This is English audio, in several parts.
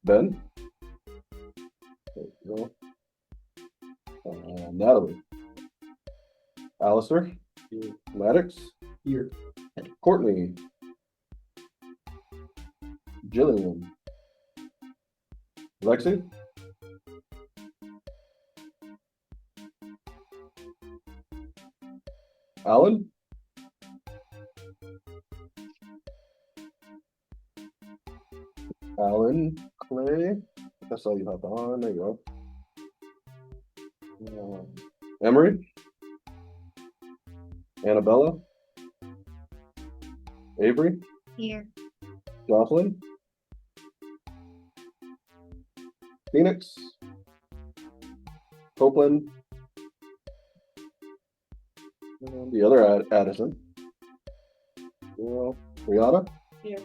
Ben. There you go. Natalie. Alistair. Here. Maddox. Here. Courtney. Jillian. Lexi. Alan. Alan. Clay. I saw you hop on. There you go. Emery. Annabella. Avery. Here. Jocelyn. Phoenix. Copeland. And the other Addison. Rihanna. Here.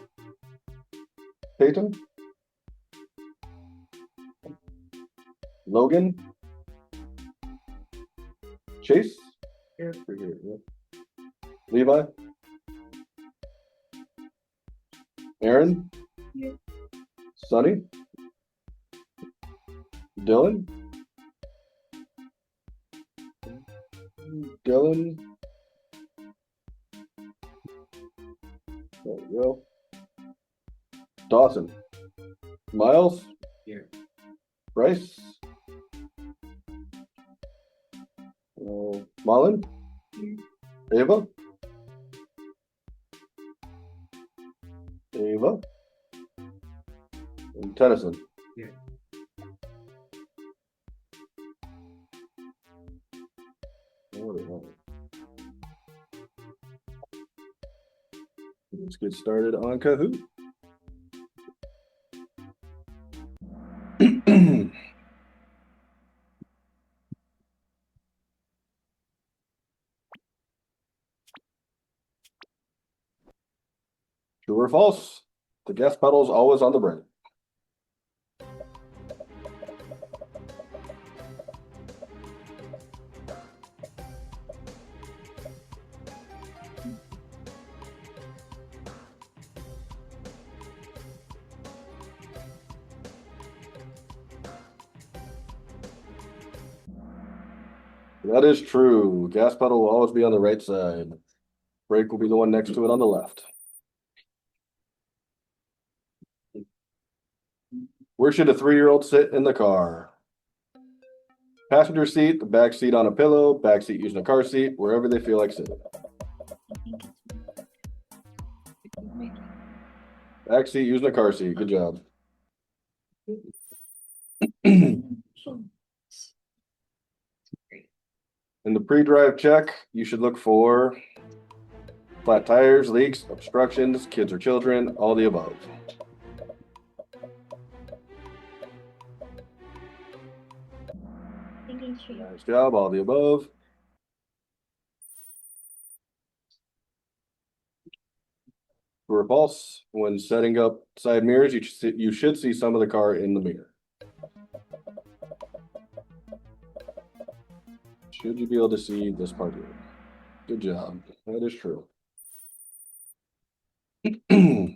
Peyton. Logan. Chase. Here. Yeah. Levi. Aaron. Here. Sonny. Dylan. Dylan. There we go. Dawson. Miles. Here. Bryce. Mullen. Here. Ava. Ava. And Tennyson. Here. Let's get started on Kahoot. True or false? The gas pedal is always on the brake. That is true. Gas pedal will always be on the right side. Brake will be the one next to it on the left. Where should a 3-year-old sit in the car? Passenger seat, the back seat on a pillow, back seat using a car seat, wherever they feel like sitting. Back seat using a car seat. Good job. In the pre-drive check, you should look for flat tires, leaks, obstructions, kids or children, all the above. Nice job, all the above. True or false? When setting up side mirrors, you should see some of the car in the mirror. Should you be able to see this part here? Good job. That is true. True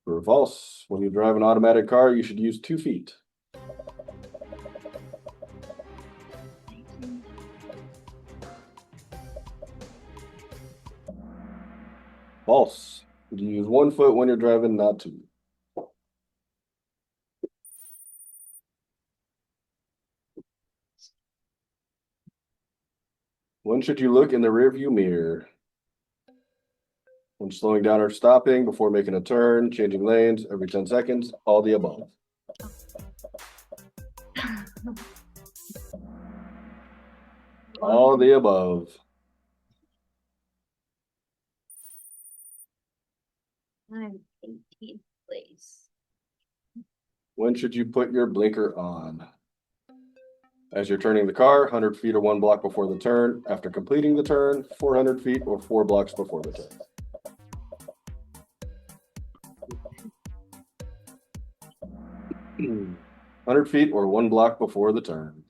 or false? When you drive an automatic car, you should use 2 feet. False. You use 1 foot when you're driving, not 2. When should you look in the rearview mirror? When slowing down or stopping, before making a turn, changing lanes, every 10 seconds, all the above. All the above. I'm 18th place. When should you put your blinker on? As you're turning the car, 100 feet or 1 block before the turn. After completing the turn, 400 feet or 4 blocks before the turn. 100 feet or 1 block before the turn.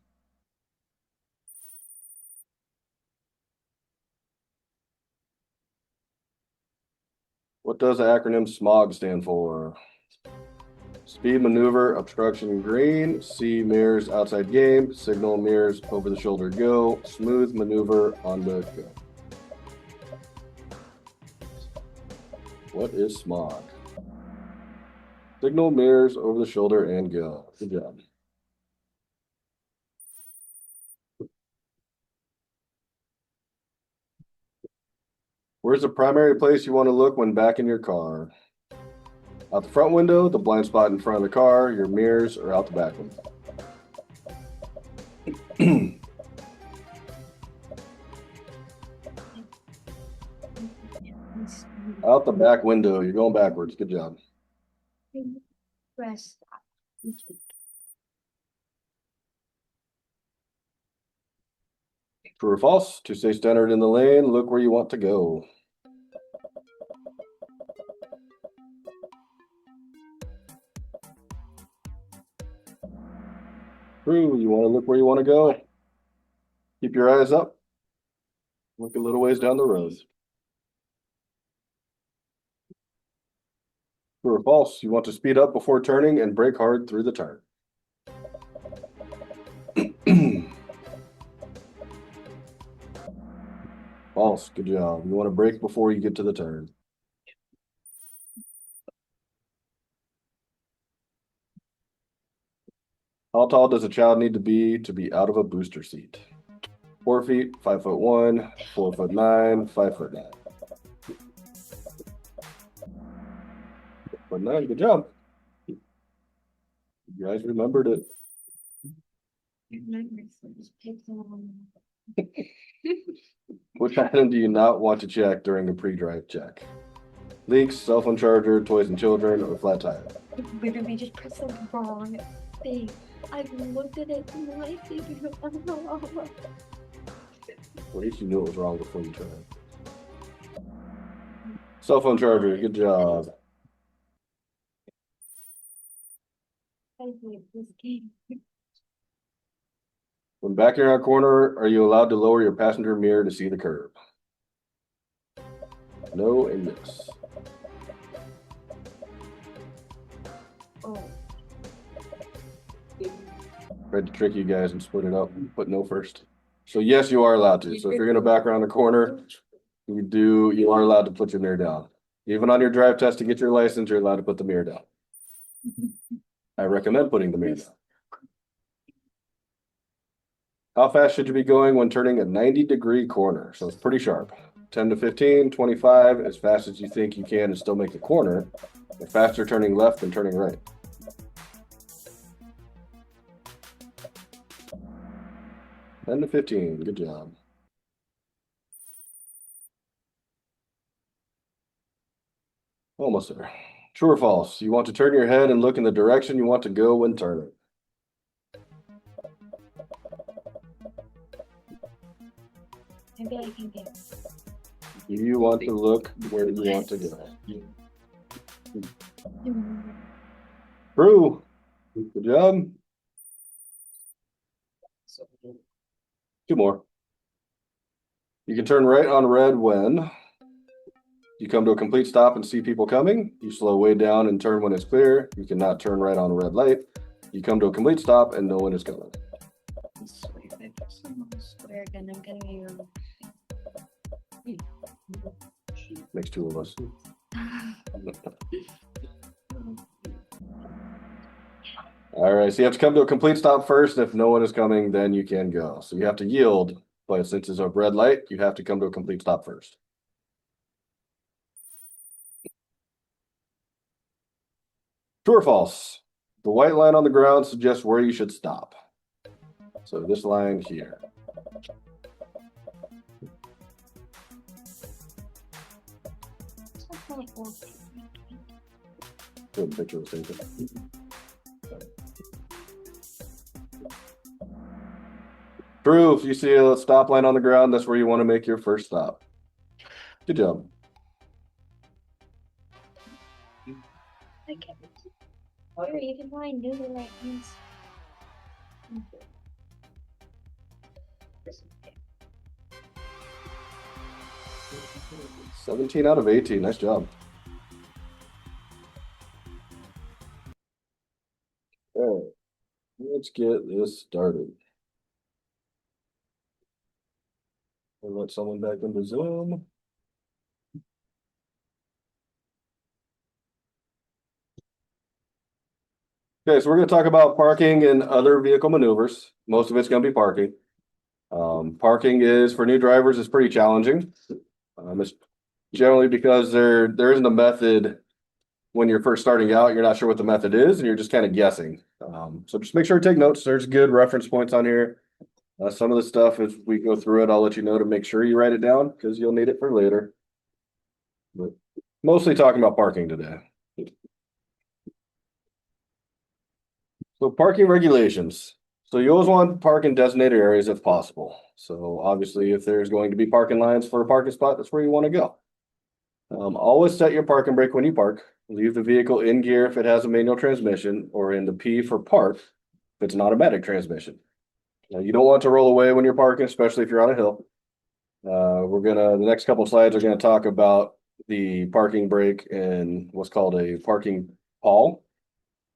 What does the acronym SMOG stand for? Speed maneuver, obstruction green, C mirrors outside game, signal mirrors over the shoulder go, smooth maneuver on the go. What is smog? Signal mirrors over the shoulder and go. Good job. Where's the primary place you want to look when back in your car? Out the front window, the blind spot in front of the car, your mirrors, or out the back window? Out the back window. You're going backwards. Good job. Press stop. True or false? To stay centered in the lane, look where you want to go. True. You want to look where you want to go. Keep your eyes up. Look a little ways down the road. True or false? You want to speed up before turning and brake hard through the turn. False. Good job. You want to brake before you get to the turn. How tall does a child need to be out of a booster seat? 4 feet, 5'1", 4'9", 5'9". 5'9", good job. You guys remembered it. Which item do you not want to check during a pre-drive check? Leaks, cell phone charger, toys and children, or flat tire? Literally just press the wrong thing. I looked at it and I figured it was wrong. At least you knew it was wrong before you tried. Cell phone charger, good job. I hate this game. When backing around a corner, are you allowed to lower your passenger mirror to see the curb? No and yes. Oh. Tried to trick you guys and split it up and put no first. So yes, you are allowed to. So if you're gonna back around the corner, you are allowed to put your mirror down. Even on your drive test to get your license, you're allowed to put the mirror down. I recommend putting the mirror down. How fast should you be going when turning a 90-degree corner? So it's pretty sharp. 10 to 15, 25, as fast as you think you can and still make the corner. But faster turning left than turning right. 10 to 15, good job. Almost there. True or false? You want to turn your head and look in the direction you want to go when turning. Maybe I can get. You want to look where you want to go. True. Good job. Two more. You can turn right on red when you come to a complete stop and see people coming. You slow way down and turn when it's clear. You cannot turn right on a red light. You come to a complete stop and no one is coming. I swear again, I'm getting you. Makes two of us. All right, so you have to come to a complete stop first. If no one is coming, then you can go. So you have to yield, but since it's a red light, you have to come to a complete stop first. True or false? The white line on the ground suggests where you should stop. So this line here. Good picture was taken. True, if you see a stop line on the ground, that's where you want to make your first stop. Good job. Okay. Or even though I knew the right answer. 17 out of 18. Nice job. Let's get this started. I'll let someone back into Zoom. Okay, so we're going to talk about parking and other vehicle maneuvers. Most of it's going to be parking. Parking is for new drivers is pretty challenging. It's generally because there isn't a method when you're first starting out. You're not sure what the method is, and you're just kind of guessing. So just make sure to take notes. There's good reference points on here. Some of the stuff, as we go through it, I'll let you know to make sure you write it down because you'll need it for later. But mostly talking about parking today. So parking regulations. So you always want to park in designated areas if possible. So obviously, if there's going to be parking lines for a parking spot, that's where you want to go. Always set your parking brake when you park. Leave the vehicle in gear if it has a manual transmission, or in the P for park if it's an automatic transmission. Now, you don't want to roll away when you're parking, especially if you're on a hill. The next couple of slides are gonna talk about the parking brake and what's called a parking pawl,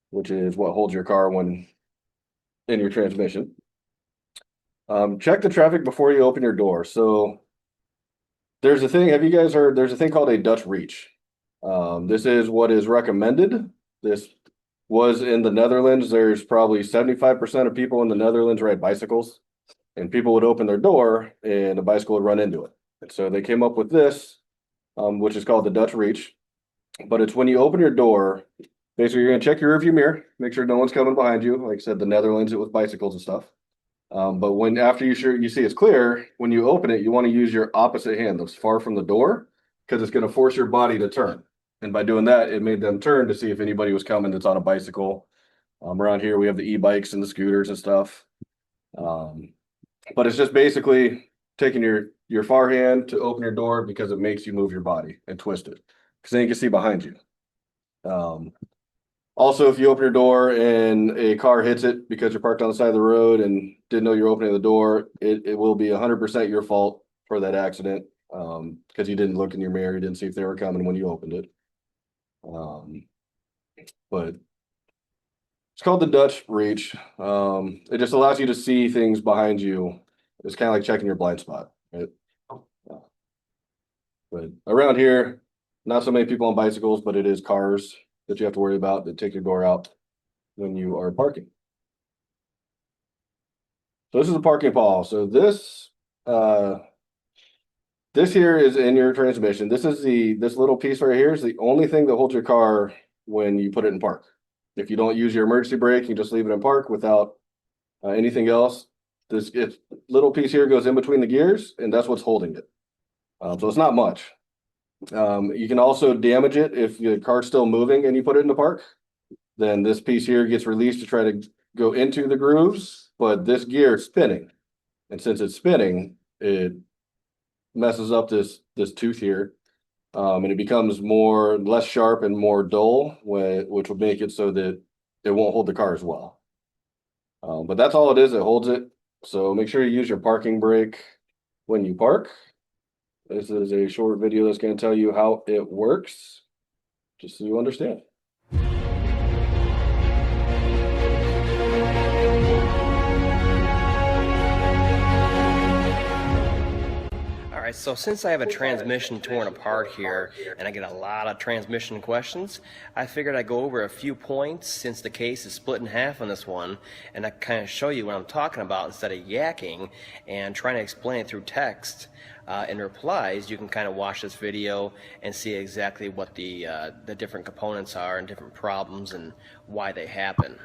which is what holds your car when in your transmission. Check the traffic before you open your door. So there's a thing, have you guys heard, there's a thing called a Dutch reach. This is what is recommended. This was in the Netherlands. There's probably 75% of people in the Netherlands ride bicycles, and people would open their door and a bicycle would run into it. And so they came up with this, which is called the Dutch reach. But it's when you open your door, basically you're gonna check your rearview mirror, make sure no one's coming behind you. Like I said, the Netherlands, it was bicycles and stuff. But after you see it's clear, when you open it, you want to use your opposite hand that's far from the door, because it's going to force your body to turn. And by doing that, it made them turn to see if anybody was coming that's on a bicycle. Around here, we have the e-bikes and the scooters and stuff. But it's just basically taking your far hand to open your door, because it makes you move your body and twist it, because then you can see behind you. Also, if you open your door and a car hits it because you're parked on the side of the road and didn't know you're opening the door, it will be 100% your fault for that accident, because you didn't look in your mirror, you didn't see if they were coming when you opened it. But it's called the Dutch reach. It just allows you to see things behind you. It's kind of like checking your blind spot, right? But around here, not so many people on bicycles, but it is cars that you have to worry about that take your door out when you are parking. So this is a parking pawl. So this here is in your transmission. This little piece right here is the only thing that holds your car when you put it in park. If you don't use your emergency brake, you just leave it in park without anything else. This little piece here goes in between the gears, and that's what's holding it. So it's not much. You can also damage it if your car's still moving and you put it in the park. Then this piece here gets released to try to go into the grooves, but this gear is spinning. And since it's spinning, it messes up this tooth here. And it becomes less sharp and more dull, which will make it so that it won't hold the car as well. But that's all it is, it holds it. So make sure you use your parking brake when you park. This is a short video that's going to tell you how it works, just so you understand. All right, so since I have a transmission torn apart here and I get a lot of transmission questions, I figured I'd go over a few points since the case is split in half on this one, and I kind of show you what I'm talking about instead of yakking and trying to explain it through text. In replies, you can kind of watch this video and see exactly what the different components are and different problems and why they happen.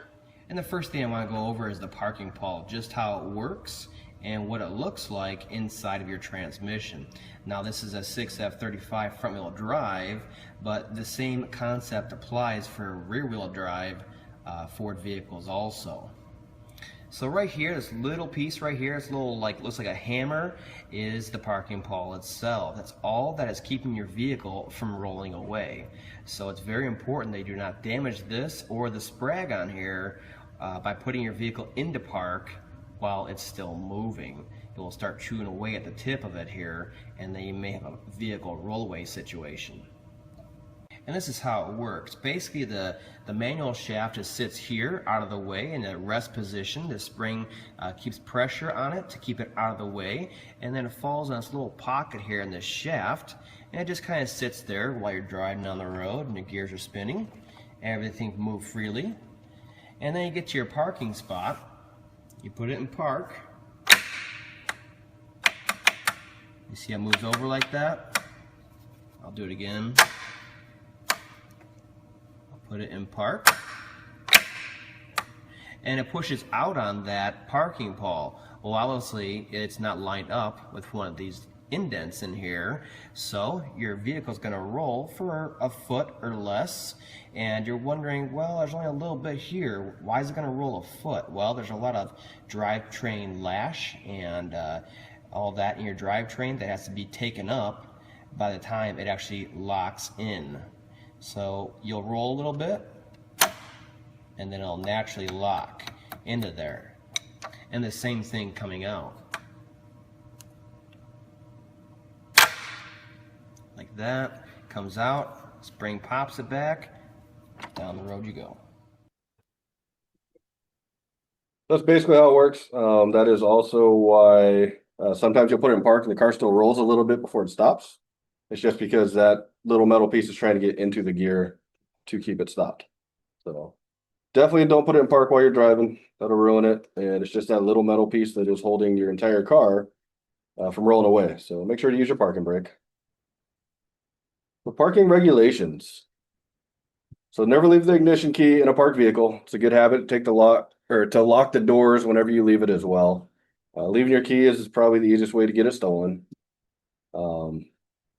And the first thing I want to go over is the parking pawl, just how it works and what it looks like inside of your transmission. Now this is a 6F35 front wheel drive, but the same concept applies for rear wheel drive Ford vehicles also. So right here, this little piece right here, this little looks like a hammer, is the parking pawl itself. That's all that is keeping your vehicle from rolling away. So it's very important that you do not damage this or the sprag on here by putting your vehicle into park while it's still moving. It will start chewing away at the tip of it here, and then you may have a vehicle rollaway situation. And this is how it works. Basically, the manual shaft just sits here out of the way in a rest position. The spring keeps pressure on it to keep it out of the way, and then it falls on this little pocket here in this shaft, and it just kind of sits there while you're driving down the road and the gears are spinning. Everything can move freely. And then you get to your parking spot, you put it in park. You see how it moves over like that? I'll do it again. Put it in park, and it pushes out on that parking pole. Well, obviously it's not lined up with one of these indents in here, so your vehicle's going to roll for a foot or less, and you're wondering, well, there's only a little bit here, why is it going to roll a foot? Well, there's a lot of drivetrain lash and all that in your drivetrain that has to be taken up by the time it actually locks in. So you'll roll a little bit, and then it'll naturally lock into there. And the same thing coming out. Like that, comes out, spring pops it back, down the road you go. That's basically how it works. That is also why sometimes you'll put it in park and the car still rolls a little bit before it stops. It's just because that little metal piece is trying to get into the gear to keep it stopped. So definitely don't put it in park while you're driving. That'll ruin it. And it's just that little metal piece that is holding your entire car from rolling away. So make sure to use your parking brake. For parking regulations. So never leave the ignition key in a parked vehicle. It's a good habit to take the lock or to lock the doors whenever you leave it as well. Leaving your key is probably the easiest way to get it stolen.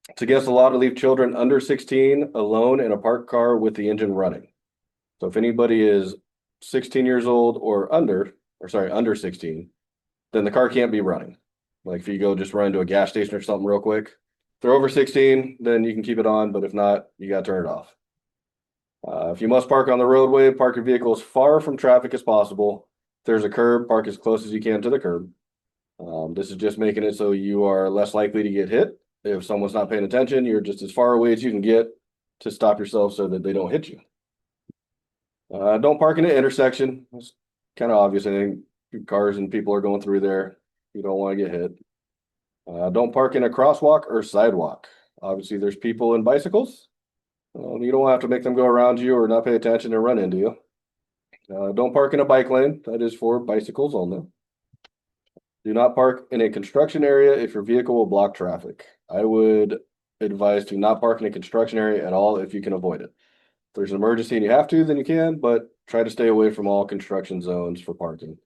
It's against the law to leave children under 16 alone in a parked car with the engine running. So if anybody is 16 years old or under 16, then the car can't be running. Like if you go just run to a gas station or something real quick, if they're over 16, then you can keep it on, but if not, you got to turn it off. If you must park on the roadway, park your vehicle as far from traffic as possible. If there's a curb, park as close as you can to the curb. This is just making it so you are less likely to get hit. If someone's not paying attention, you're just as far away as you can get to stop yourself so that they don't hit you. Don't park in an intersection. It's kind of obvious. I think cars and people are going through there. You don't want to get hit. Don't park in a crosswalk or sidewalk. Obviously, there's people and bicycles. You don't have to make them go around you or not pay attention and run into you. Don't park in a bike lane. That is for bicycles only. Do not park in a construction area if your vehicle will block traffic. I would advise to not park in a construction area at all if you can avoid it. If there's an emergency and you have to, then you can, but try to stay away from all construction zones for parking.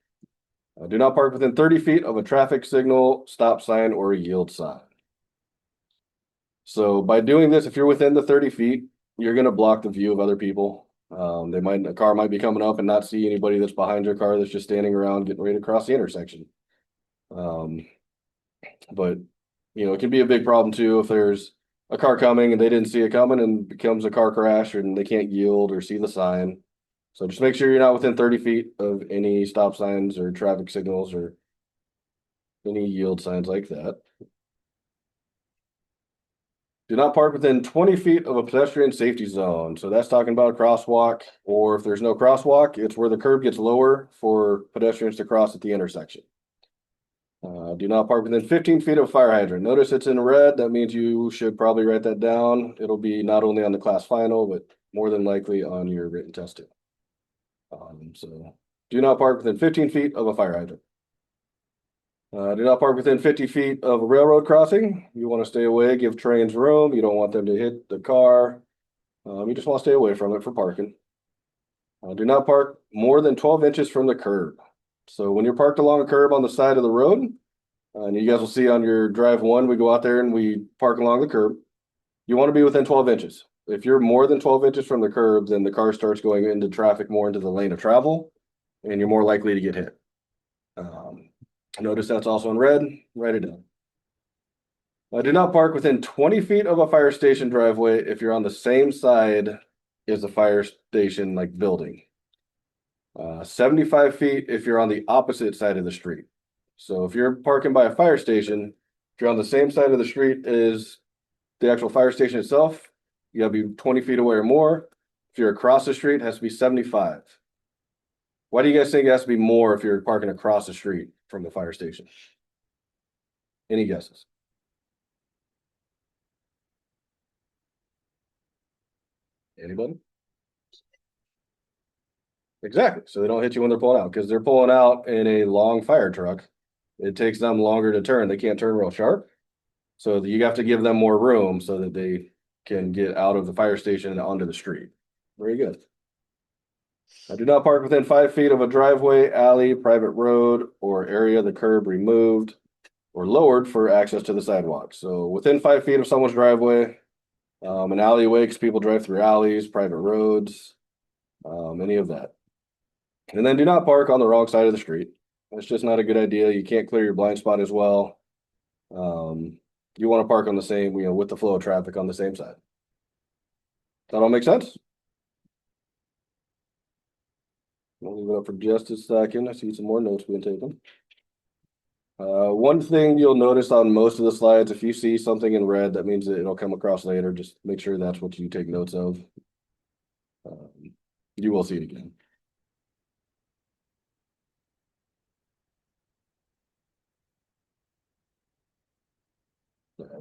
Do not park within 30 feet of a traffic signal, stop sign, or a yield sign. So by doing this, if you're within the 30 feet, you're going to block the view of other people. A car might be coming up and not see anybody that's behind your car that's just standing around getting ready to cross the intersection. But it can be a big problem too if there's a car coming and they didn't see it coming and becomes a car crash and they can't yield or see the sign. So just make sure you're not within 30 feet of any stop signs or traffic signals or any yield signs like that. Do not park within 20 feet of a pedestrian safety zone. So that's talking about a crosswalk, or if there's no crosswalk, it's where the curb gets lower for pedestrians to cross at the intersection. Do not park within 15 feet of a fire hydrant. Notice it's in red. That means you should probably write that down. It'll be not only on the class final, but more than likely on your written test too. So do not park within 15 feet of a fire hydrant. Do not park within 50 feet of a railroad crossing. You want to stay away, give trains room. You don't want them to hit the car. You just want to stay away from it for parking. Do not park more than 12 inches from the curb. So when you're parked along a curb on the side of the road, and you guys will see on your drive one, we go out there and we park along the curb. You want to be within 12 inches. If you're more than 12 inches from the curb, then the car starts going into traffic more into the lane of travel, and you're more likely to get hit. Notice that's also in red. Write it down. Do not park within 20 feet of a fire station driveway if you're on the same side as the fire station building. 75 feet if you're on the opposite side of the street. So if you're parking by a fire station, if you're on the same side of the street as the actual fire station itself, you gotta be 20 feet away or more. If you're across the street, it has to be 75. Why do you guys think it has to be more if you're parking across the street from the fire station? Any guesses? Anybody? Exactly. So they don't hit you when they're pulling out, because they're pulling out in a long fire truck. It takes them longer to turn. They can't turn real sharp. So you have to give them more room so that they can get out of the fire station and onto the street. Very good. I do not park within 5 feet of a driveway, alley, private road, or area the curb removed or lowered for access to the sidewalk. So within 5 feet of someone's driveway, an alleyway, because people drive through alleys, private roads, any of that. And then do not park on the wrong side of the street. That's just not a good idea. You can't clear your blind spot as well. You want to park on the same, with the flow of traffic on the same side. That all make sense? I'll leave it up for just a second. I see some more notes being taken. One thing you'll notice on most of the slides, if you see something in red, that means that it'll come across later. Just make sure that's what you take notes of. You will see it again.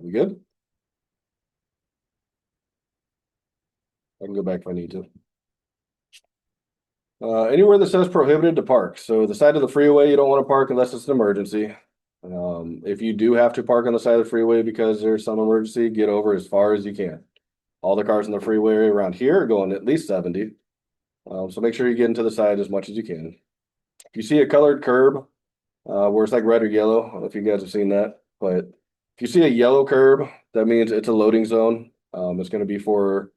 We good? I can go back if I need to. Anywhere that says prohibited to park. So the side of the freeway, you don't want to park unless it's an emergency. If you do have to park on the side of the freeway because there's some emergency, get over as far as you can. All the cars in the freeway around here are going at least 70. So make sure you get into the side as much as you can. If you see a colored curb, where it's like red or yellow, I don't know if you guys have seen that, but if you see a yellow curb, that means it's a loading zone. It's going to be for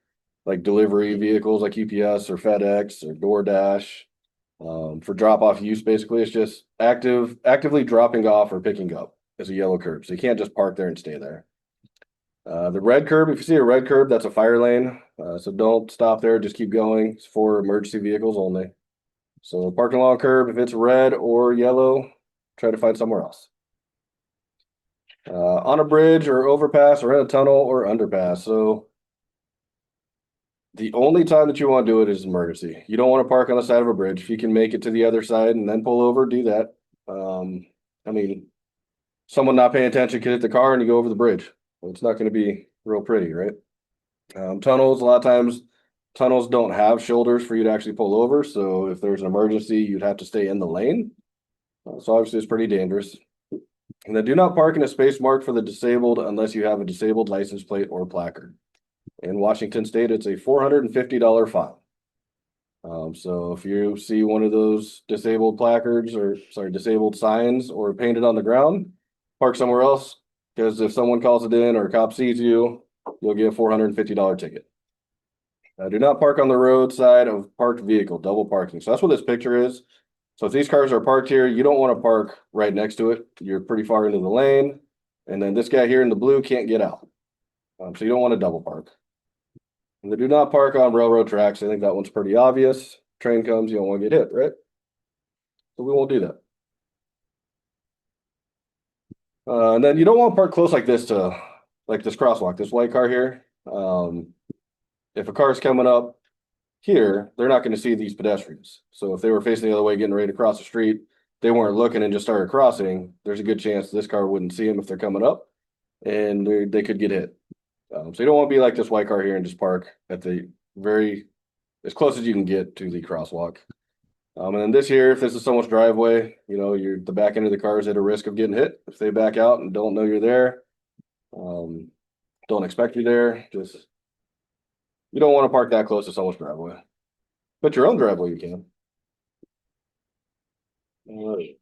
like delivery vehicles like UPS or FedEx or DoorDash. For drop-off use, basically, it's just actively dropping off or picking up is a yellow curb. So you can't just park there and stay there. The red curb, if you see a red curb, that's a fire lane. So don't stop there, just keep going. It's for emergency vehicles only. So parking along curb, if it's red or yellow, try to find somewhere else. On a bridge or overpass or in a tunnel or underpass. So the only time that you want to do it is emergency. You don't want to park on the side of a bridge. If you can make it to the other side and then pull over, do that. I mean, someone not paying attention could hit the car and you go over the bridge. Well, it's not going to be real pretty, right? Tunnels, a lot of times, tunnels don't have shoulders for you to actually pull over. So if there's an emergency, you'd have to stay in the lane. So obviously it's pretty dangerous. And then do not park in a space marked for the disabled unless you have a disabled license plate or placard. In Washington State, it's a $450 fine. So if you see one of those disabled placards disabled signs or painted on the ground, park somewhere else, because if someone calls it in or a cop sees you, you'll get a $450 ticket. Do not park on the roadside of parked vehicle, double parking. So that's what this picture is. So if these cars are parked here, you don't want to park right next to it. You're pretty far into the lane. And then this guy here in the blue can't get out. So you don't want to double park. And they do not park on railroad tracks. I think that one's pretty obvious. Train comes, you don't want to get hit, right? So we won't do that. And then you don't want to park close like this to like this crosswalk, this white car here. If a car's coming up here, they're not going to see these pedestrians. So if they were facing the other way, getting ready to cross the street, they weren't looking and just started crossing, there's a good chance this car wouldn't see them if they're coming up, and they could get hit. So you don't want to be like this white car here and just park at the as close as you can get to the crosswalk. And then this here, if this is someone's driveway, the back end of the car is at a risk of getting hit. If they back out and don't know you're there, don't expect you there, you don't want to park that close to someone's driveway. But your own driveway, you can. All right.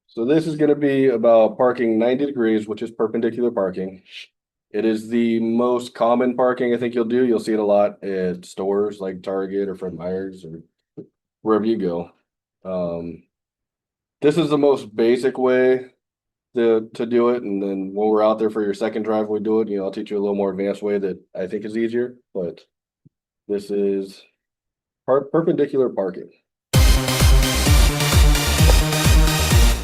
So this is going to be about parking 90 degrees, which is perpendicular parking. It is the most common parking I think you'll do. You'll see it a lot at stores like Target or Fred Meyer's or wherever you go. This is the most basic way to do it. And then when we're out there for your second drive, we do it. I'll teach you a little more advanced way that I think is easier. But this is perpendicular parking.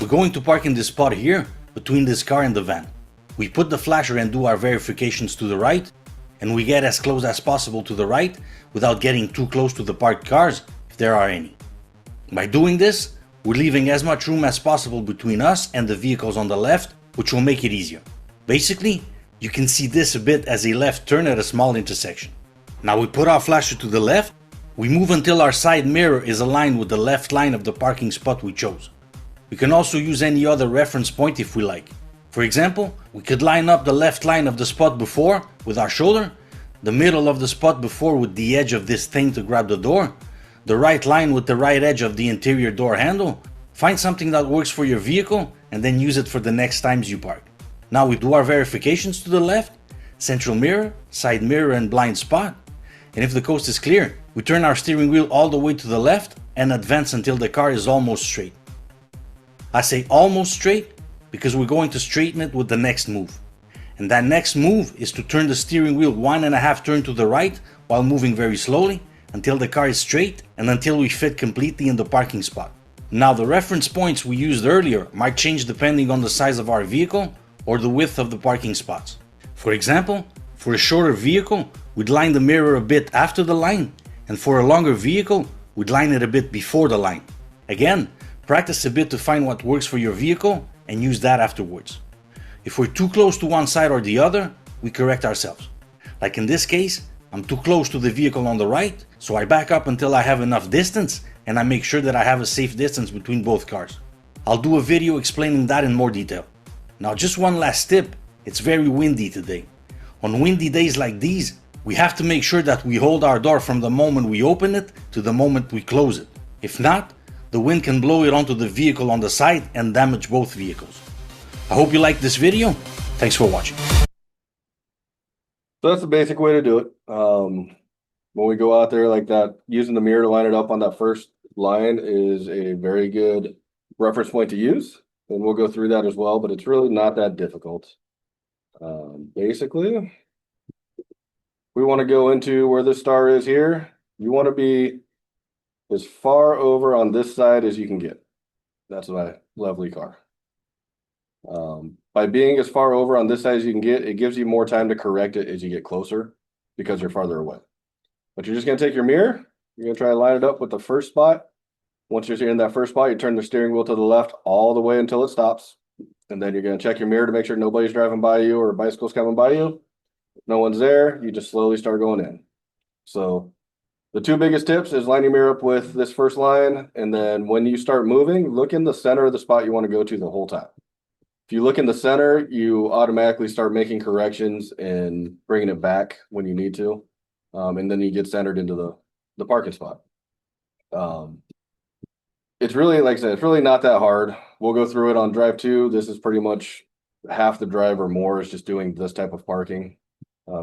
We're going to park in this spot here between this car and the van. We put the flasher and do our verifications to the right, and we get as close as possible to the right without getting too close to the parked cars if there are any. By doing this, we're leaving as much room as possible between us and the vehicles on the left, which will make it easier. Basically, you can see this a bit as a left turn at a small intersection. Now we put our flasher to the left, we move until our side mirror is aligned with the left line of the parking spot we chose. We can also use any other reference point if we like. For example, we could line up the left line of the spot before with our shoulder, the middle of the spot before with the edge of this thing to grab the door, the right line with the right edge of the interior door handle. Find something that works for your vehicle and then use it for the next times you park. Now we do our verifications to the left, central mirror, side mirror and blind spot. And if the coast is clear, we turn our steering wheel all the way to the left and advance until the car is almost straight. I say almost straight because we're going to straighten it with the next move. And that next move is to turn the steering wheel 1.5 turn to the right while moving very slowly until the car is straight and until we fit completely in the parking spot. Now the reference points we used earlier might change depending on the size of our vehicle or the width of the parking spots. For example, for a shorter vehicle, we'd line the mirror a bit after the line, and for a longer vehicle, we'd line it a bit before the line. Again, practice a bit to find what works for your vehicle and use that afterwards. If we're too close to one side or the other, we correct ourselves. Like in this case, I'm too close to the vehicle on the right, so I back up until I have enough distance and I make sure that I have a safe distance between both cars. I'll do a video explaining that in more detail. Now just one last tip, it's very windy today. On windy days like these, we have to make sure that we hold our door from the moment we open it to the moment we close it. If not, the wind can blow it onto the vehicle on the side and damage both vehicles. I hope you liked this video. Thanks for watching. So that's the basic way to do it. When we go out there like that, using the mirror to line it up on that first line is a very good reference point to use. And we'll go through that as well, but it's really not that difficult. Basically, we want to go into where the star is here. You want to be as far over on this side as you can get. That's my lovely car. By being as far over on this side as you can get, it gives you more time to correct it as you get closer because you're farther away. But you're just going to take your mirror, you're going to try to line it up with the first spot. Once you're in that first spot, you turn the steering wheel to the left all the way until it stops. And then you're going to check your mirror to make sure nobody's driving by you or a bicycle's coming by you. If no one's there, you just slowly start going in. So the two biggest tips is line your mirror up with this first line. And then when you start moving, look in the center of the spot you want to go to the whole time. If you look in the center, you automatically start making corrections and bringing it back when you need to. And then you get centered into the parking spot. It's really, like I said, it's really not that hard. We'll go through it on drive 2. This is pretty much half the drive or more is just doing this type of parking,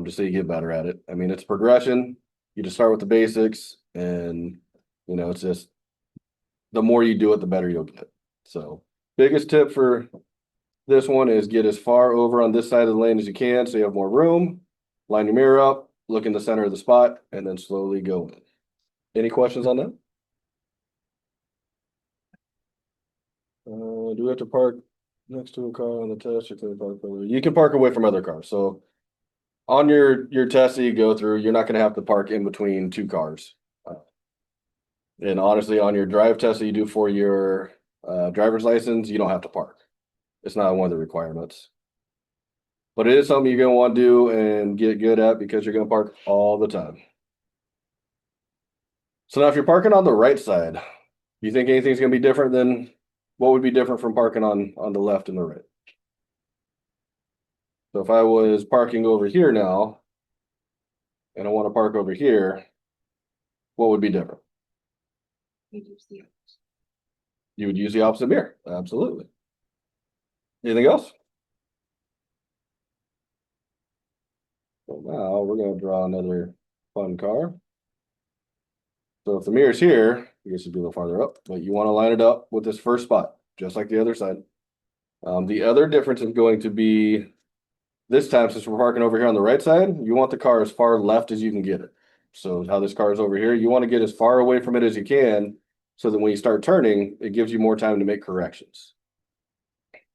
just so you get better at it. I mean, it's progression. You just start with the basics and, you know, it's just the more you do it, the better you'll get. So biggest tip for this one is get as far over on this side of the lane as you can so you have more room. Line your mirror up, look in the center of the spot, and then slowly go in. Any questions on that? Do we have to park next to a car on the test? You can park away from other cars. So on your test that you go through, you're not going to have to park in between two cars. And honestly, on your drive test that you do for your driver's license, you don't have to park. It's not one of the requirements. But it is something you're going to want to do and get good at because you're going to park all the time. So now if you're parking on the right side, you think anything's going to be different than what would be different from parking on the left and the right? So if I was parking over here now, and I want to park over here, what would be different? You would use the opposite mirror. Absolutely. Anything else? So now we're going to draw another fun car. So if the mirror's here, I guess it'd be a little farther up, but you want to line it up with this first spot, just like the other side. The other difference is going to be this time, since we're parking over here on the right side, you want the car as far left as you can get it. So how this car is over here, you want to get as far away from it as you can so that when you start turning, it gives you more time to make corrections.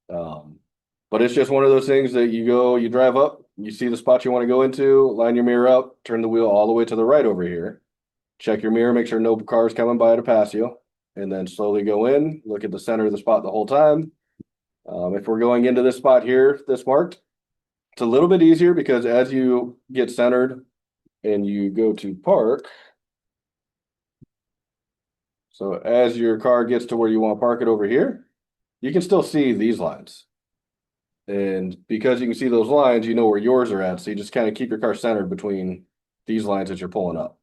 But it's just one of those things that you drive up, you see the spot you want to go into, line your mirror up, turn the wheel all the way to the right over here. Check your mirror, make sure no car's coming by to pass you, and then slowly go in, look at the center of the spot the whole time. If we're going into this spot here, this marked, it's a little bit easier because as you get centered and you go to park, so as your car gets to where you want to park it over here, you can still see these lines. And because you can see those lines, you know where yours are at. So you just kind of keep your car centered between these lines as you're pulling up.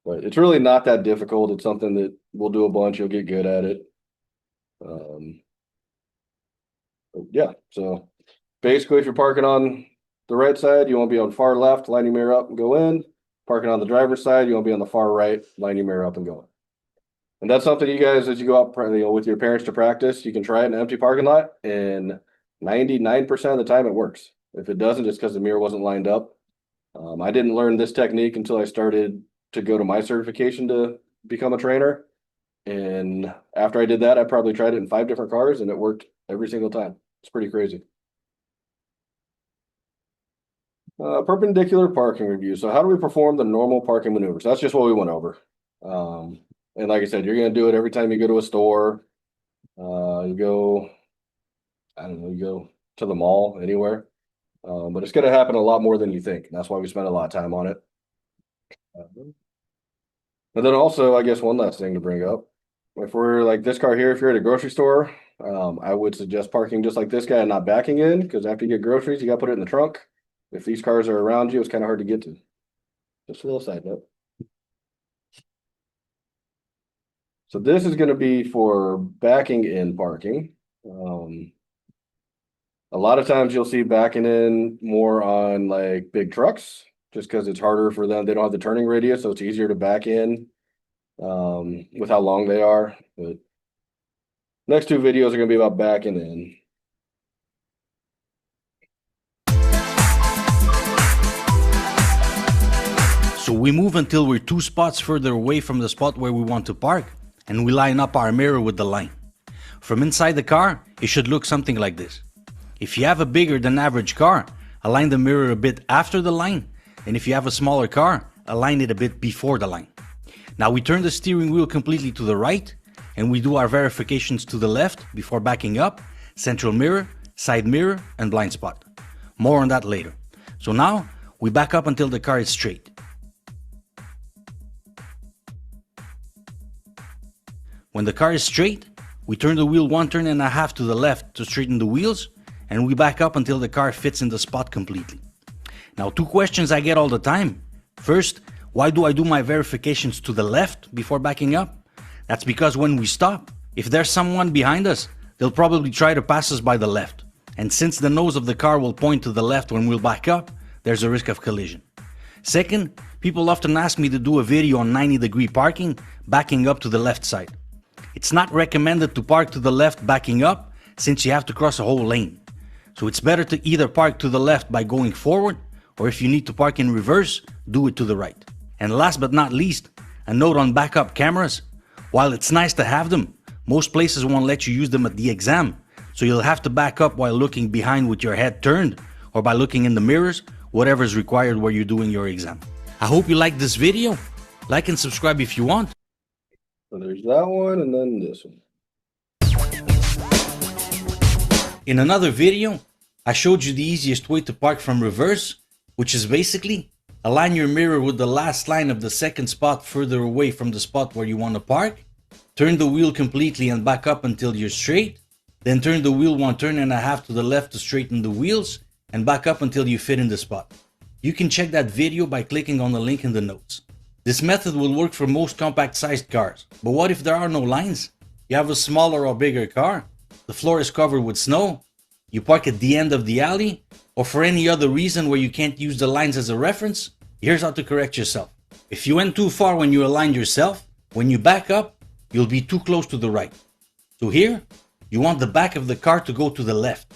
But it's really not that difficult. It's something that we'll do a bunch. You'll get good at it. Yeah, so basically if you're parking on the right side, you want to be on far left, line your mirror up and go in. Parking on the driver's side, you want to be on the far right, line your mirror up and go in. And that's something you guys, as you go out with your parents to practice, you can try it in an empty parking lot, and 99% of the time it works. If it doesn't, it's because the mirror wasn't lined up. I didn't learn this technique until I started to go to my certification to become a trainer. And after I did that, I probably tried it in 5 different cars and it worked every single time. It's pretty crazy. Perpendicular parking review. So how do we perform the normal parking maneuvers? That's just what we went over. And like I said, you're going to do it every time you go to a store. You go, I don't know, you go to the mall, anywhere. But it's going to happen a lot more than you think. And that's why we spend a lot of time on it. But then also, I guess one last thing to bring up. If we're like this car here, if you're at a grocery store, I would suggest parking just like this guy and not backing in, because after you get groceries, you got to put it in the trunk. If these cars are around you, it's kind of hard to get to. Just a little side note. So this is going to be for backing in parking. A lot of times you'll see backing in more on like big trucks, just because it's harder for them. They don't have the turning radius, so it's easier to back in with how long they are. But next 2 videos are going to be about backing in. So we move until we're 2 spots further away from the spot where we want to park, and we line up our mirror with the line. From inside the car, it should look something like this. If you have a bigger than average car, align the mirror a bit after the line, and if you have a smaller car, align it a bit before the line. Now we turn the steering wheel completely to the right, and we do our verifications to the left before backing up, central mirror, side mirror, and blind spot. More on that later. So now, we back up until the car is straight. When the car is straight, we turn the wheel 1.5 turns to the left to straighten the wheels, and we back up until the car fits in the spot completely. Now 2 questions I get all the time. First, why do I do my verifications to the left before backing up? That's because when we stop, if there's someone behind us, they'll probably try to pass us by the left. And since the nose of the car will point to the left when we'll back up, there's a risk of collision. Second, people often ask me to do a video on 90-degree parking, backing up to the left side. It's not recommended to park to the left backing up, since you have to cross a whole lane. So it's better to either park to the left by going forward, or if you need to park in reverse, do it to the right. And last but not least, a note on backup cameras. While it's nice to have them, most places won't let you use them at the exam, so you'll have to back up while looking behind with your head turned, or by looking in the mirrors, whatever is required where you're doing your exam. I hope you liked this video. Like and subscribe if you want. So there's that one, and then this one. In another video, I showed you the easiest way to park from reverse, which is basically align your mirror with the last line of the second spot further away from the spot where you want to park, turn the wheel completely and back up until you're straight, then turn the wheel 1.5 turns to the left to straighten the wheels, and back up until you fit in the spot. You can check that video by clicking on the link in the notes. This method will work for most compact sized cars, but what if there are no lines? You have a smaller or bigger car, the floor is covered with snow, you park at the end of the alley, or for any other reason where you can't use the lines as a reference. Here's how to correct yourself. If you went too far when you aligned yourself, when you back up, you'll be too close to the right. So here, you want the back of the car to go to the left.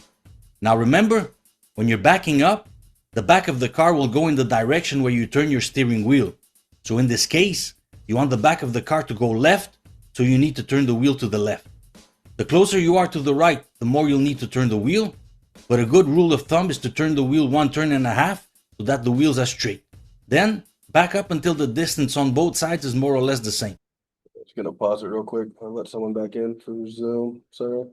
Now remember, when you're backing up, the back of the car will go in the direction where you turn your steering wheel. So in this case, you want the back of the car to go left, so you need to turn the wheel to the left. The closer you are to the right, the more you'll need to turn the wheel, but a good rule of thumb is to turn the wheel 1.5 turns so that the wheels are straight. Then back up until the distance on both sides is more or less the same. Just gonna pause it real quick. I'll let someone back in for Zoom, Sarah.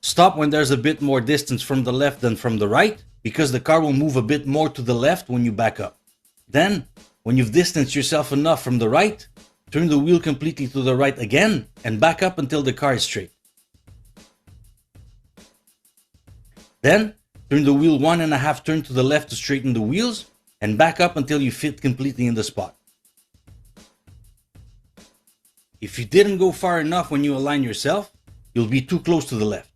Stop when there's a bit more distance from the left than from the right, because the car will move a bit more to the left when you back up. Then, when you've distanced yourself enough from the right, turn the wheel completely to the right again and back up until the car is straight. Then, turn the wheel 1.5 turns to the left to straighten the wheels and back up until you fit completely in the spot. If you didn't go far enough when you align yourself, you'll be too close to the left.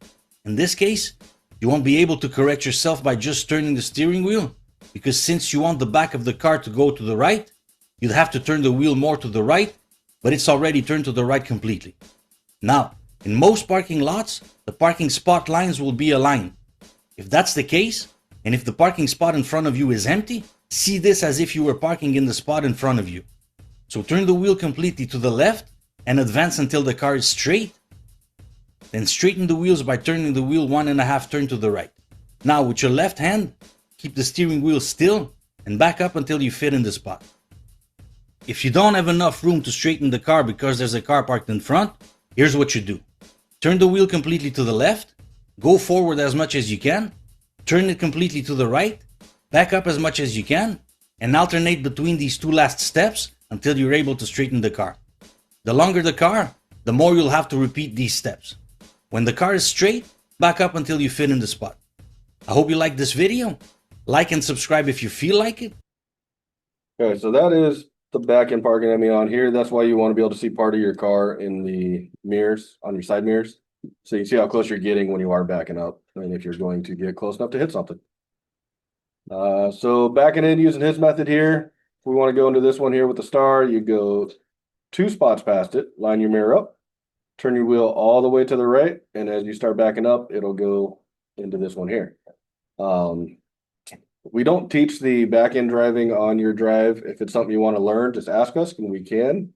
In this case, you won't be able to correct yourself by just turning the steering wheel, because since you want the back of the car to go to the right, you'd have to turn the wheel more to the right, but it's already turned to the right completely. Now, in most parking lots, the parking spot lines will be aligned. If that's the case, and if the parking spot in front of you is empty, see this as if you were parking in the spot in front of you. So turn the wheel completely to the left and advance until the car is straight. Then straighten the wheels by turning the wheel 1.5 turns to the right. Now with your left hand, keep the steering wheel still and back up until you fit in the spot. If you don't have enough room to straighten the car because there's a car parked in front, here's what you do. Turn the wheel completely to the left, go forward as much as you can, turn it completely to the right, back up as much as you can, and alternate between these two last steps until you're able to straighten the car. The longer the car, the more you'll have to repeat these steps. When the car is straight, back up until you fit in the spot. I hope you liked this video. Like and subscribe if you feel like it. Okay, so that is the back end parking. I mean, on here, that's why you want to be able to see part of your car in the mirrors, on your side mirrors. So you see how close you're getting when you are backing up, and if you're going to get close enough to hit something. So backing in using his method here, if we want to go into this one here with the star, you go 2 spots past it, line your mirror up, turn your wheel all the way to the right, and as you start backing up, it'll go into this one here. We don't teach the back end driving on your drive. If it's something you want to learn, just ask us and we can.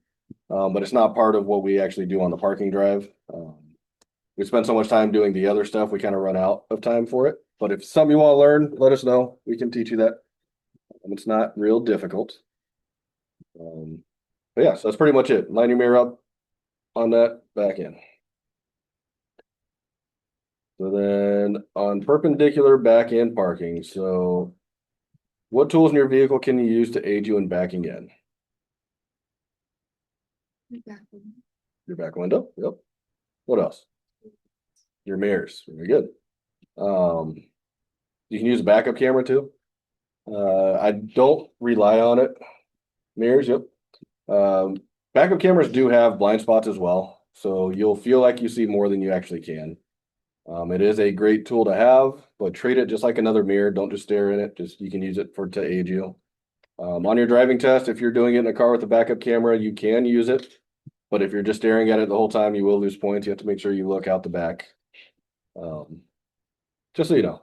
But it's not part of what we actually do on the parking drive. We spend so much time doing the other stuff, we kind of run out of time for it. But if it's something you want to learn, let us know. We can teach you that. It's not real difficult. But yeah, so that's pretty much it. Line your mirror up on that back end. So then on perpendicular back end parking, so what tools in your vehicle can you use to aid you in backing in? Your back window, yep. What else? Your mirrors, very good. You can use a backup camera too. I don't rely on it. Mirrors, yep. Backup cameras do have blind spots as well, so you'll feel like you see more than you actually can. It is a great tool to have, but treat it just like another mirror. Don't just stare in it. Just you can use it to aid you. On your driving test, if you're doing it in a car with a backup camera, you can use it. But if you're just staring at it the whole time, you will lose points. You have to make sure you look out the back. Just so you know.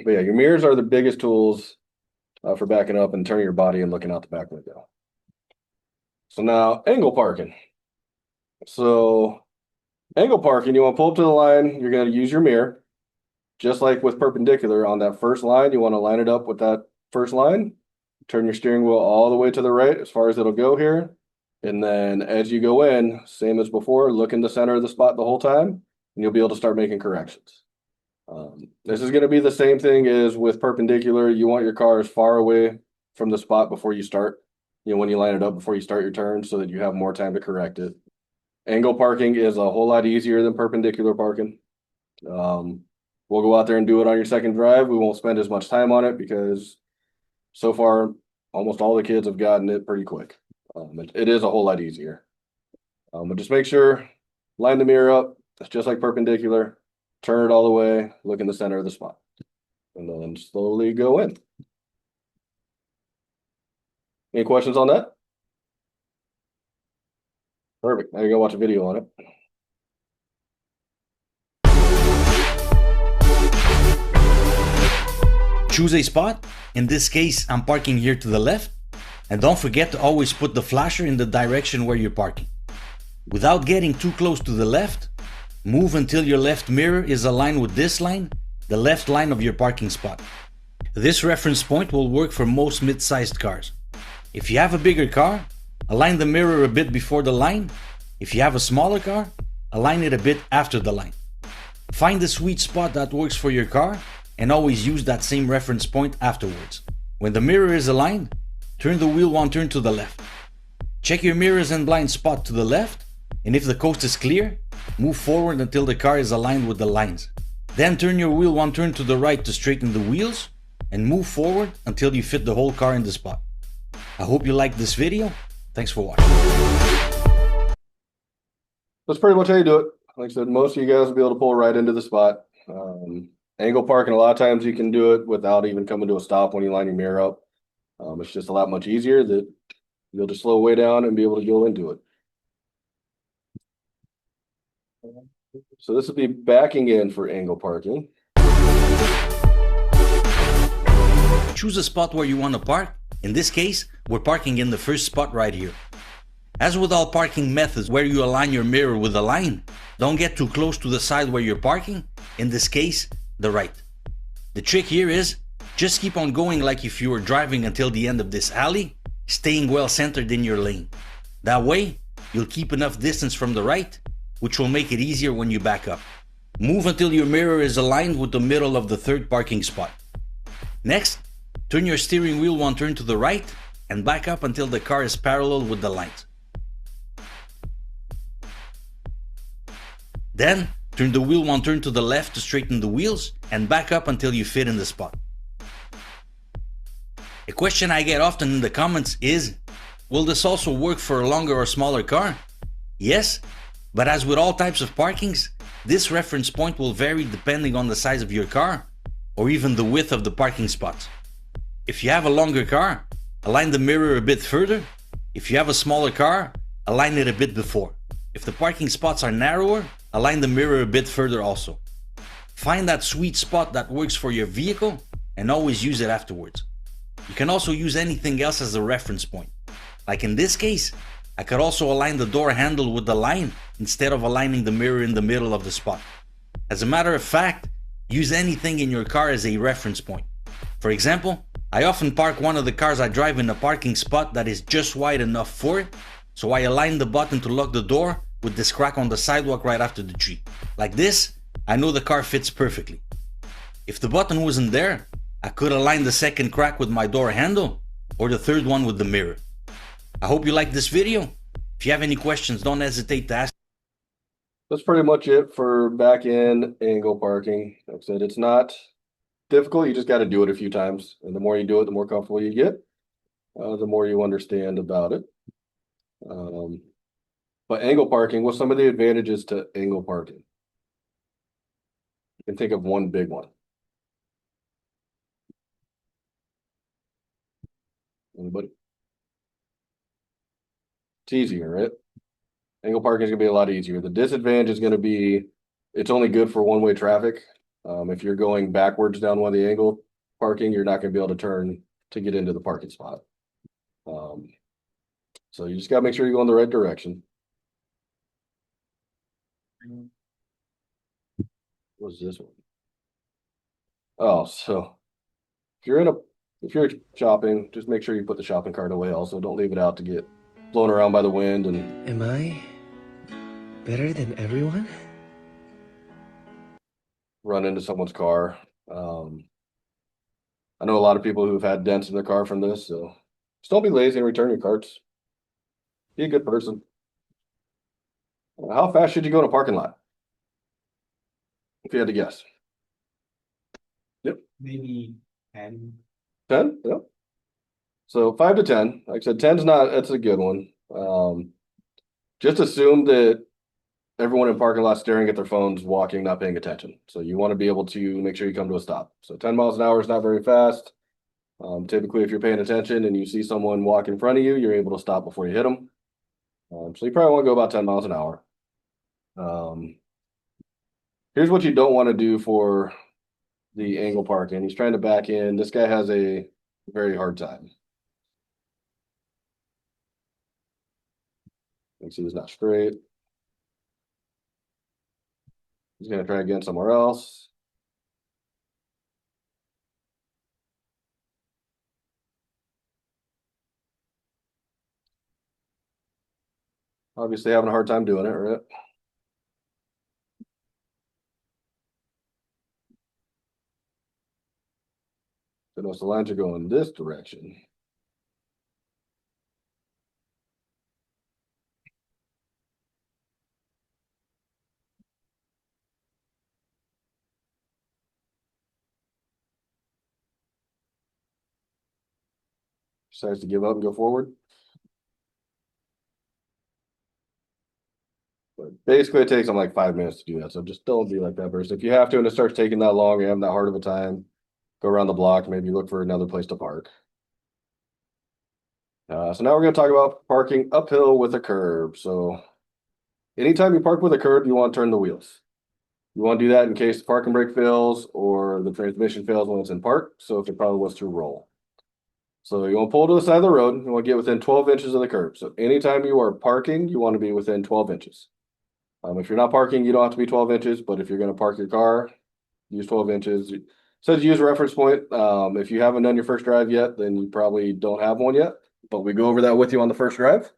But yeah, your mirrors are the biggest tools for backing up and turning your body and looking out the back window. So now angle parking. So angle parking, you want to pull up to the line, you're going to use your mirror. Just like with perpendicular, on that first line, you want to line it up with that first line. Turn your steering wheel all the way to the right as far as it'll go here. And then as you go in, same as before, look in the center of the spot the whole time, and you'll be able to start making corrections. This is going to be the same thing as with perpendicular. You want your car as far away from the spot before you start, when you line it up before you start your turn, so that you have more time to correct it. Angle parking is a whole lot easier than perpendicular parking. We'll go out there and do it on your second drive. We won't spend as much time on it because so far, almost all the kids have gotten it pretty quick. It is a whole lot easier. But just make sure, line the mirror up. It's just like perpendicular. Turn it all the way. Look in the center of the spot. And then slowly go in. Any questions on that? Perfect. Now you're going to watch a video on it. Choose a spot. In this case, I'm parking here to the left. And don't forget to always put the flasher in the direction where you're parking. Without getting too close to the left, Move until your left mirror is aligned with this line, the left line of your parking spot. This reference point will work for most mid-sized cars. If you have a bigger car, align the mirror a bit before the line. If you have a smaller car, align it a bit after the line. Find the sweet spot that works for your car and always use that same reference point afterwards. When the mirror is aligned, turn the wheel one turn to the left. Check your mirrors and blind spot to the left, and if the coast is clear, move forward until the car is aligned with the lines. Then turn your wheel one turn to the right to straighten the wheels, and move forward until you fit the whole car in the spot. I hope you liked this video. Thanks for watching. That's pretty much how you do it. Like I said, most of you guys will be able to pull right into the spot. Angle parking, a lot of times you can do it without even coming to a stop when you line your mirror up. It's just a lot much easier that you'll just slow way down and be able to go into it. So this will be backing in for angle parking. Choose a spot where you want to park. In this case, we're parking in the first spot right here. As with all parking methods where you align your mirror with the line, don't get too close to the side where you're parking, in this case, the right. The trick here is, just keep on going like if you were driving until the end of this alley, staying well centered in your lane. That way, you'll keep enough distance from the right, which will make it easier when you back up. Move until your mirror is aligned with the middle of the third parking spot. Next, turn your steering wheel one turn to the right and back up until the car is parallel with the lines. Then, turn the wheel one turn to the left to straighten the wheels and back up until you fit in the spot. A question I get often in the comments is, will this also work for a longer or smaller car? Yes, but as with all types of parkings, this reference point will vary depending on the size of your car or even the width of the parking spots. If you have a longer car, align the mirror a bit further. If you have a smaller car, align it a bit before. If the parking spots are narrower, align the mirror a bit further also. Find that sweet spot that works for your vehicle and always use it afterwards. You can also use anything else as a reference point. Like in this case, I could also align the door handle with the line instead of aligning the mirror in the middle of the spot. As a matter of fact, use anything in your car as a reference point. For example, I often park one of the cars I drive in a parking spot that is just wide enough for it, so I align the button to lock the door with this crack on the sidewalk right after the tree. Like this, I know the car fits perfectly. If the button wasn't there, I could align the second crack with my door handle or the third one with the mirror. I hope you liked this video. If you have any questions, don't hesitate to ask. That's pretty much it for back end angle parking. Like I said, it's not difficult. You just got to do it a few times. And the more you do it, the more comfortable you get, the more you understand about it. But angle parking, what's some of the advantages to angle parking? You can think of one big one. Anybody? It's easier, right? Angle parking is gonna be a lot easier. The disadvantage is gonna be it's only good for one-way traffic. If you're going backwards down one of the angle parking, you're not gonna be able to turn to get into the parking spot. So you just gotta make sure you go in the right direction. What's this one? Oh, so if you're shopping, just make sure you put the shopping cart away also. Don't leave it out to get blown around by the wind and Am I better than everyone? run into someone's car. I know a lot of people who've had dents in their car from this, so just don't be lazy and return your carts. Be a good person. How fast should you go in a parking lot? If you had to guess. Maybe 10. 10? Yep. So 5 to 10. Like I said, 10's not, that's a good one. Just assume that everyone in parking lot staring at their phones, walking, not paying attention. So you want to be able to make sure you come to a stop. So 10 miles an hour is not very fast. Typically, if you're paying attention and you see someone walk in front of you, you're able to stop before you hit them. So you probably want to go about 10 miles an hour. Here's what you don't want to do for the angle parking. He's trying to back in. This guy has a very hard time. You see he's not straight. He's gonna try again somewhere else. Obviously having a hard time doing it, right? So notice the lines are going this direction. Decides to give up and go forward. But basically it takes them like 5 minutes to do that. So just don't be like that person. If you have to and it starts taking that long, you're having that hard of a time, go around the block, maybe look for another place to park. So now we're gonna talk about parking uphill with a curb. So anytime you park with a curb, you want to turn the wheels. You want to do that in case the parking brake fails or the transmission fails when it's in park. So if it probably was to roll. So you want to pull to the side of the road. You want to get within 12 inches of the curb. So anytime you are parking, you want to be within 12 inches. If you're not parking, you don't have to be 12 inches, but if you're going to park your car, use 12 inches. It says use a reference point. If you haven't done your first drive yet, then you probably don't have one yet, but we go over that with you on the first drive.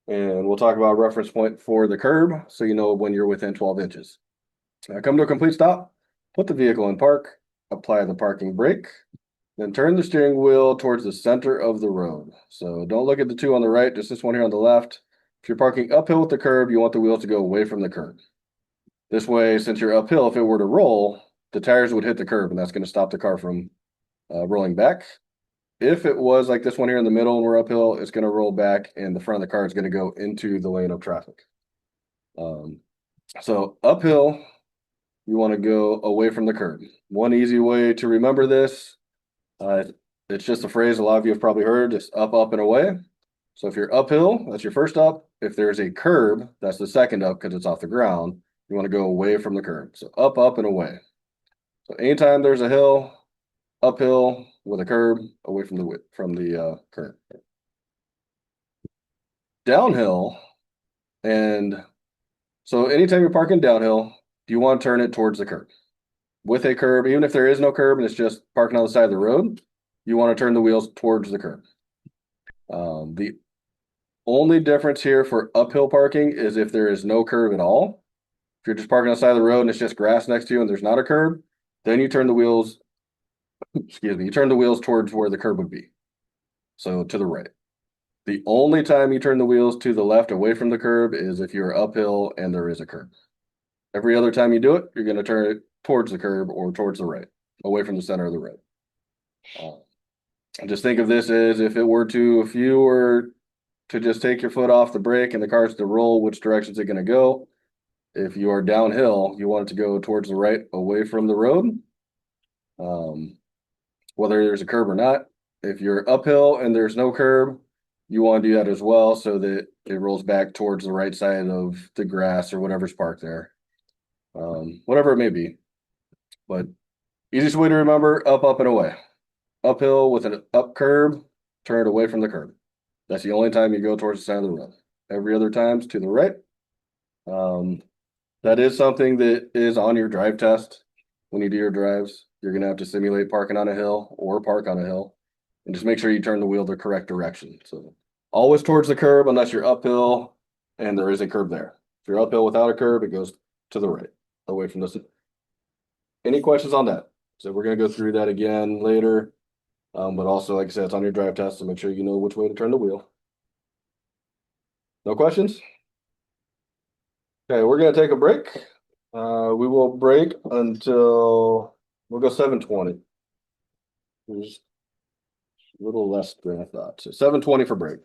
And we'll talk about reference point for the curb, so you know when you're within 12 inches. Come to a complete stop, put the vehicle in park, apply the parking brake, then turn the steering wheel towards the center of the road. So don't look at the two on the right, just this one here on the left. If you're parking uphill with the curb, you want the wheels to go away from the curb. This way, since you're uphill, if it were to roll, the tires would hit the curb and that's going to stop the car from rolling back. If it was like this one here in the middle and we're uphill, it's going to roll back and the front of the car is going to go into the lane of traffic. So uphill, you want to go away from the curb. One easy way to remember this, it's just a phrase a lot of you have probably heard, just up, up, and away. So if you're uphill, that's your first up. If there's a curb, that's the second up because it's off the ground. You want to go away from the curb. So up, up, and away. So anytime there's a hill, uphill with a curb, away from the curb. Downhill, and so anytime you're parking downhill, you want to turn it towards the curb. With a curb, even if there is no curb and it's just parking on the side of the road, you want to turn the wheels towards the curb. The only difference here for uphill parking is if there is no curb at all. If you're just parking on the side of the road and it's just grass next to you and there's not a curb, then you turn the wheels, excuse me, you turn the wheels towards where the curb would be. So to the right. The only time you turn the wheels to the left away from the curb is if you're uphill and there is a curb. Every other time you do it, you're going to turn it towards the curb or towards the right, away from the center of the road. Just think of this as if you were to just take your foot off the brake and the car's to roll, which direction is it going to go? If you are downhill, you want it to go towards the right, away from the road. Whether there's a curb or not. If you're uphill and there's no curb, you want to do that as well so that it rolls back towards the right side of the grass or whatever's parked there. Whatever it may be. But easiest way to remember, up, up, and away. Uphill with an up curb, turn it away from the curb. That's the only time you go towards the side of the road. Every other time's to the right. That is something that is on your drive test. When you do your drives, you're going to have to simulate parking on a hill or park on a hill. And just make sure you turn the wheel the correct direction. So always towards the curb unless you're uphill and there is a curb there. If you're uphill without a curb, it goes to the right, away from this. Any questions on that? So we're going to go through that again later. But also, like I said, it's on your drive test, so make sure you know which way to turn the wheel. No questions? Okay, we're gonna take a break. We will break until we'll go 7:20. There's a little less than I thought. So 7:20 for break.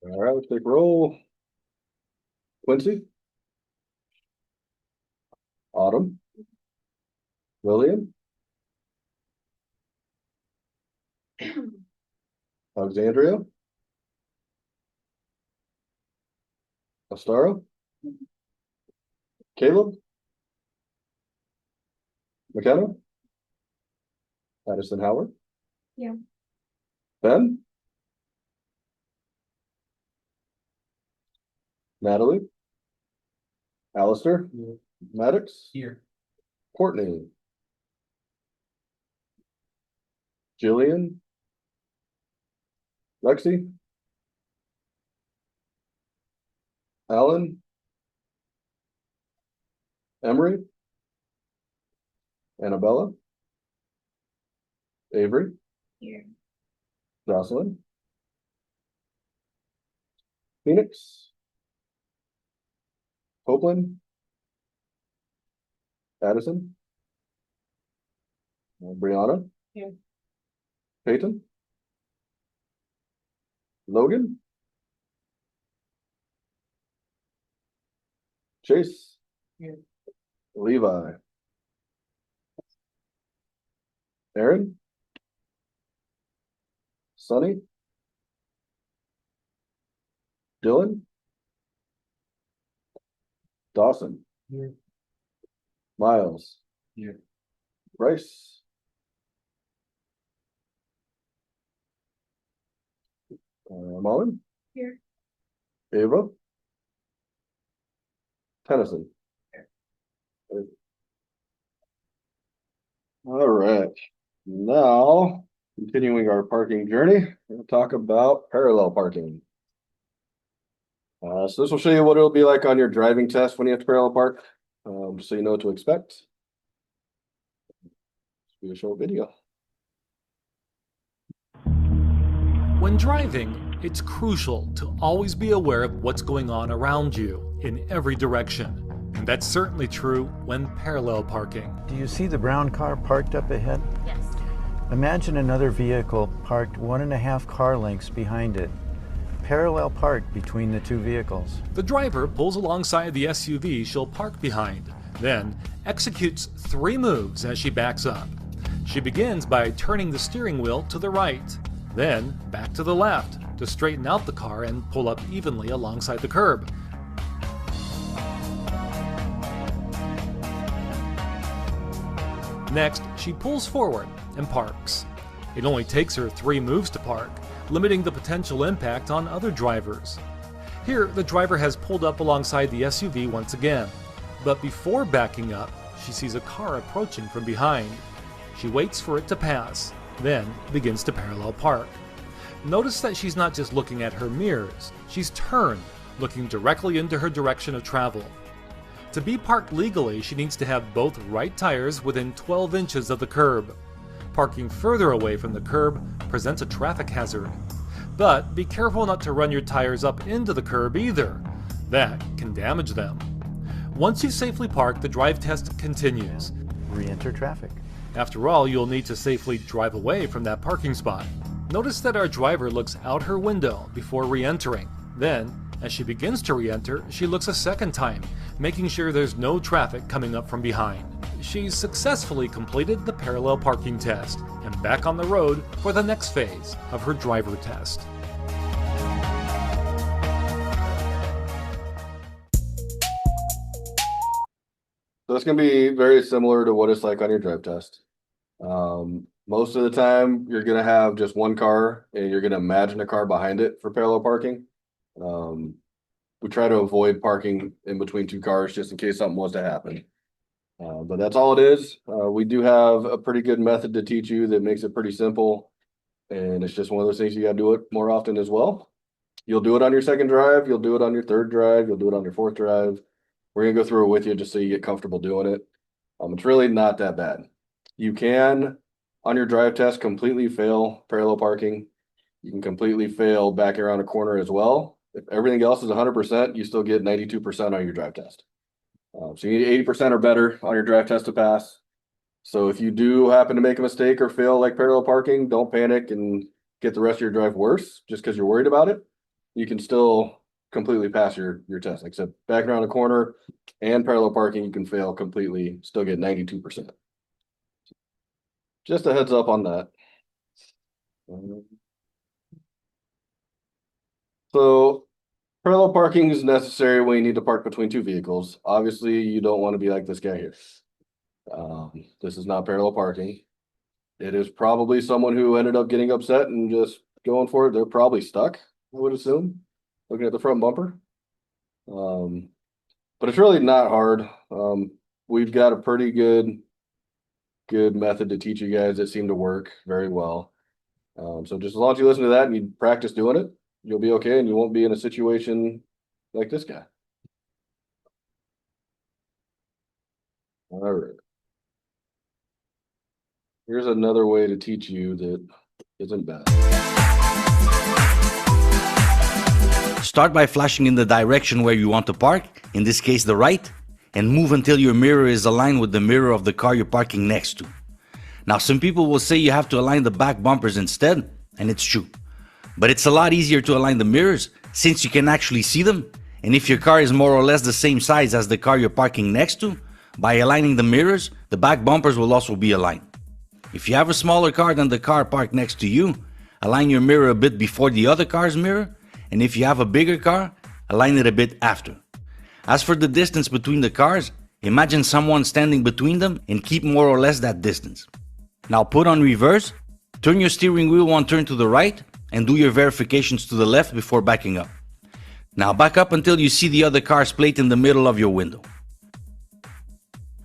All right, let's take roll. Quincy. Autumn. Lillian. Alexandria. Ostaro. Caleb. McKenna. Addison Howard. Yeah. Ben. Natalie. Alistair. Maddox. Here. Courtney. Jillian. Lexi. Alan. Emery. Annabella. Avery. Here. Jocelyn. Phoenix. Copeland. Addison. Brianna. Here. Peyton. Logan. Chase. Here. Levi. Aaron. Sonny. Dylan. Dawson. Here. Miles. Here. Bryce. Mullen. Here. Ava. Tennyson. All right, now continuing our parking journey, we'll talk about parallel parking. So this will show you what it'll be like on your driving test when you have to parallel park, so you know what to expect. Let's do a short video. When driving, it's crucial to always be aware of what's going on around you in every direction. And that's certainly true when parallel parking. Do you see the brown car parked up ahead? Yes. Imagine another vehicle parked 1.5 car lengths behind it. Parallel park between the two vehicles. The driver pulls alongside the SUV she'll park behind, then executes 3 moves as she backs up. She begins by turning the steering wheel to the right, then back to the left to straighten out the car and pull up evenly alongside the curb. Next, she pulls forward and parks. It only takes her 3 moves to park, limiting the potential impact on other drivers. Here, the driver has pulled up alongside the SUV once again, but before backing up, she sees a car approaching from behind. She waits for it to pass, then begins to parallel park. Notice that she's not just looking at her mirrors, she's turned, looking directly into her direction of travel. To be parked legally, she needs to have both right tires within 12 inches of the curb. Parking further away from the curb presents a traffic hazard. But be careful not to run your tires up into the curb either. That can damage them. Once you safely park, the drive test continues. Re-enter traffic. After all, you'll need to safely drive away from that parking spot. Notice that our driver looks out her window before re-entering. Then, as she begins to re-enter, she looks a second time, making sure there's no traffic coming up from behind. She's successfully completed the parallel parking test and back on the road for the next phase of her driver test. So it's gonna be very similar to what it's like on your drive test. Most of the time, you're gonna have just one car and you're gonna imagine a car behind it for parallel parking. We try to avoid parking in between 2 cars just in case something was to happen. But that's all it is. We do have a pretty good method to teach you that makes it pretty simple. And it's just one of those things you gotta do it more often as well. You'll do it on your second drive, you'll do it on your third drive, you'll do it on your fourth drive. We're gonna go through it with you just so you get comfortable doing it. It's really not that bad. You can, on your drive test, completely fail parallel parking. You can completely fail backing around a corner as well. If everything else is 100%, you still get 92% on your drive test. So you need 80% or better on your drive test to pass. So if you do happen to make a mistake or fail like parallel parking, don't panic and get the rest of your drive worse just because you're worried about it. you can still completely pass your test. Like I said, back around a corner and parallel parking, you can fail completely, still get 92%. Just a heads up on that. So parallel parking is necessary when you need to park between two vehicles. Obviously, you don't want to be like this guy here. This is not parallel parking. It is probably someone who ended up getting upset and just going for it. They're probably stuck, I would assume, looking at the front bumper. But it's really not hard. We've got a pretty good method to teach you guys that seem to work very well. So just as long as you listen to that and you practice doing it, you'll be okay and you won't be in a situation like this guy. All right. Here's another way to teach you that isn't bad. Start by flashing in the direction where you want to park, in this case the right, and move until your mirror is aligned with the mirror of the car you're parking next to. Now some people will say you have to align the back bumpers instead, and it's true. But it's a lot easier to align the mirrors since you can actually see them, and if your car is more or less the same size as the car you're parking next to, by aligning the mirrors, the back bumpers will also be aligned. If you have a smaller car than the car parked next to you, align your mirror a bit before the other car's mirror, and if you have a bigger car, align it a bit after. As for the distance between the cars, imagine someone standing between them and keep more or less that distance. Now put on reverse, turn your steering wheel one turn to the right, and do your verifications to the left before backing up. Now back up until you see the other car's plate in the middle of your window.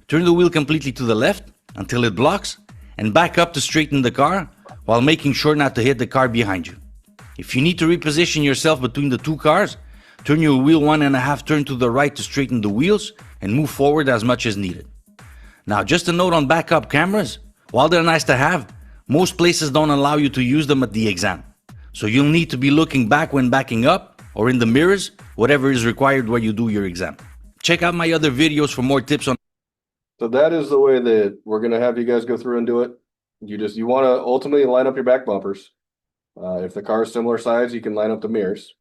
Turn the wheel completely to the left until it blocks, and back up to straighten the car while making sure not to hit the car behind you. If you need to reposition yourself between the two cars, turn your wheel 1.5 turn to the right to straighten the wheels and move forward as much as needed. Now just a note on backup cameras, while they're nice to have, most places don't allow you to use them at the exam. So you'll need to be looking back when backing up or in the mirrors, whatever is required where you do your exam. Check out my other videos for more tips on. So that is the way that we're going to have you guys go through and do it. You want to ultimately line up your back bumpers. If the car is similar size, you can line up the mirrors.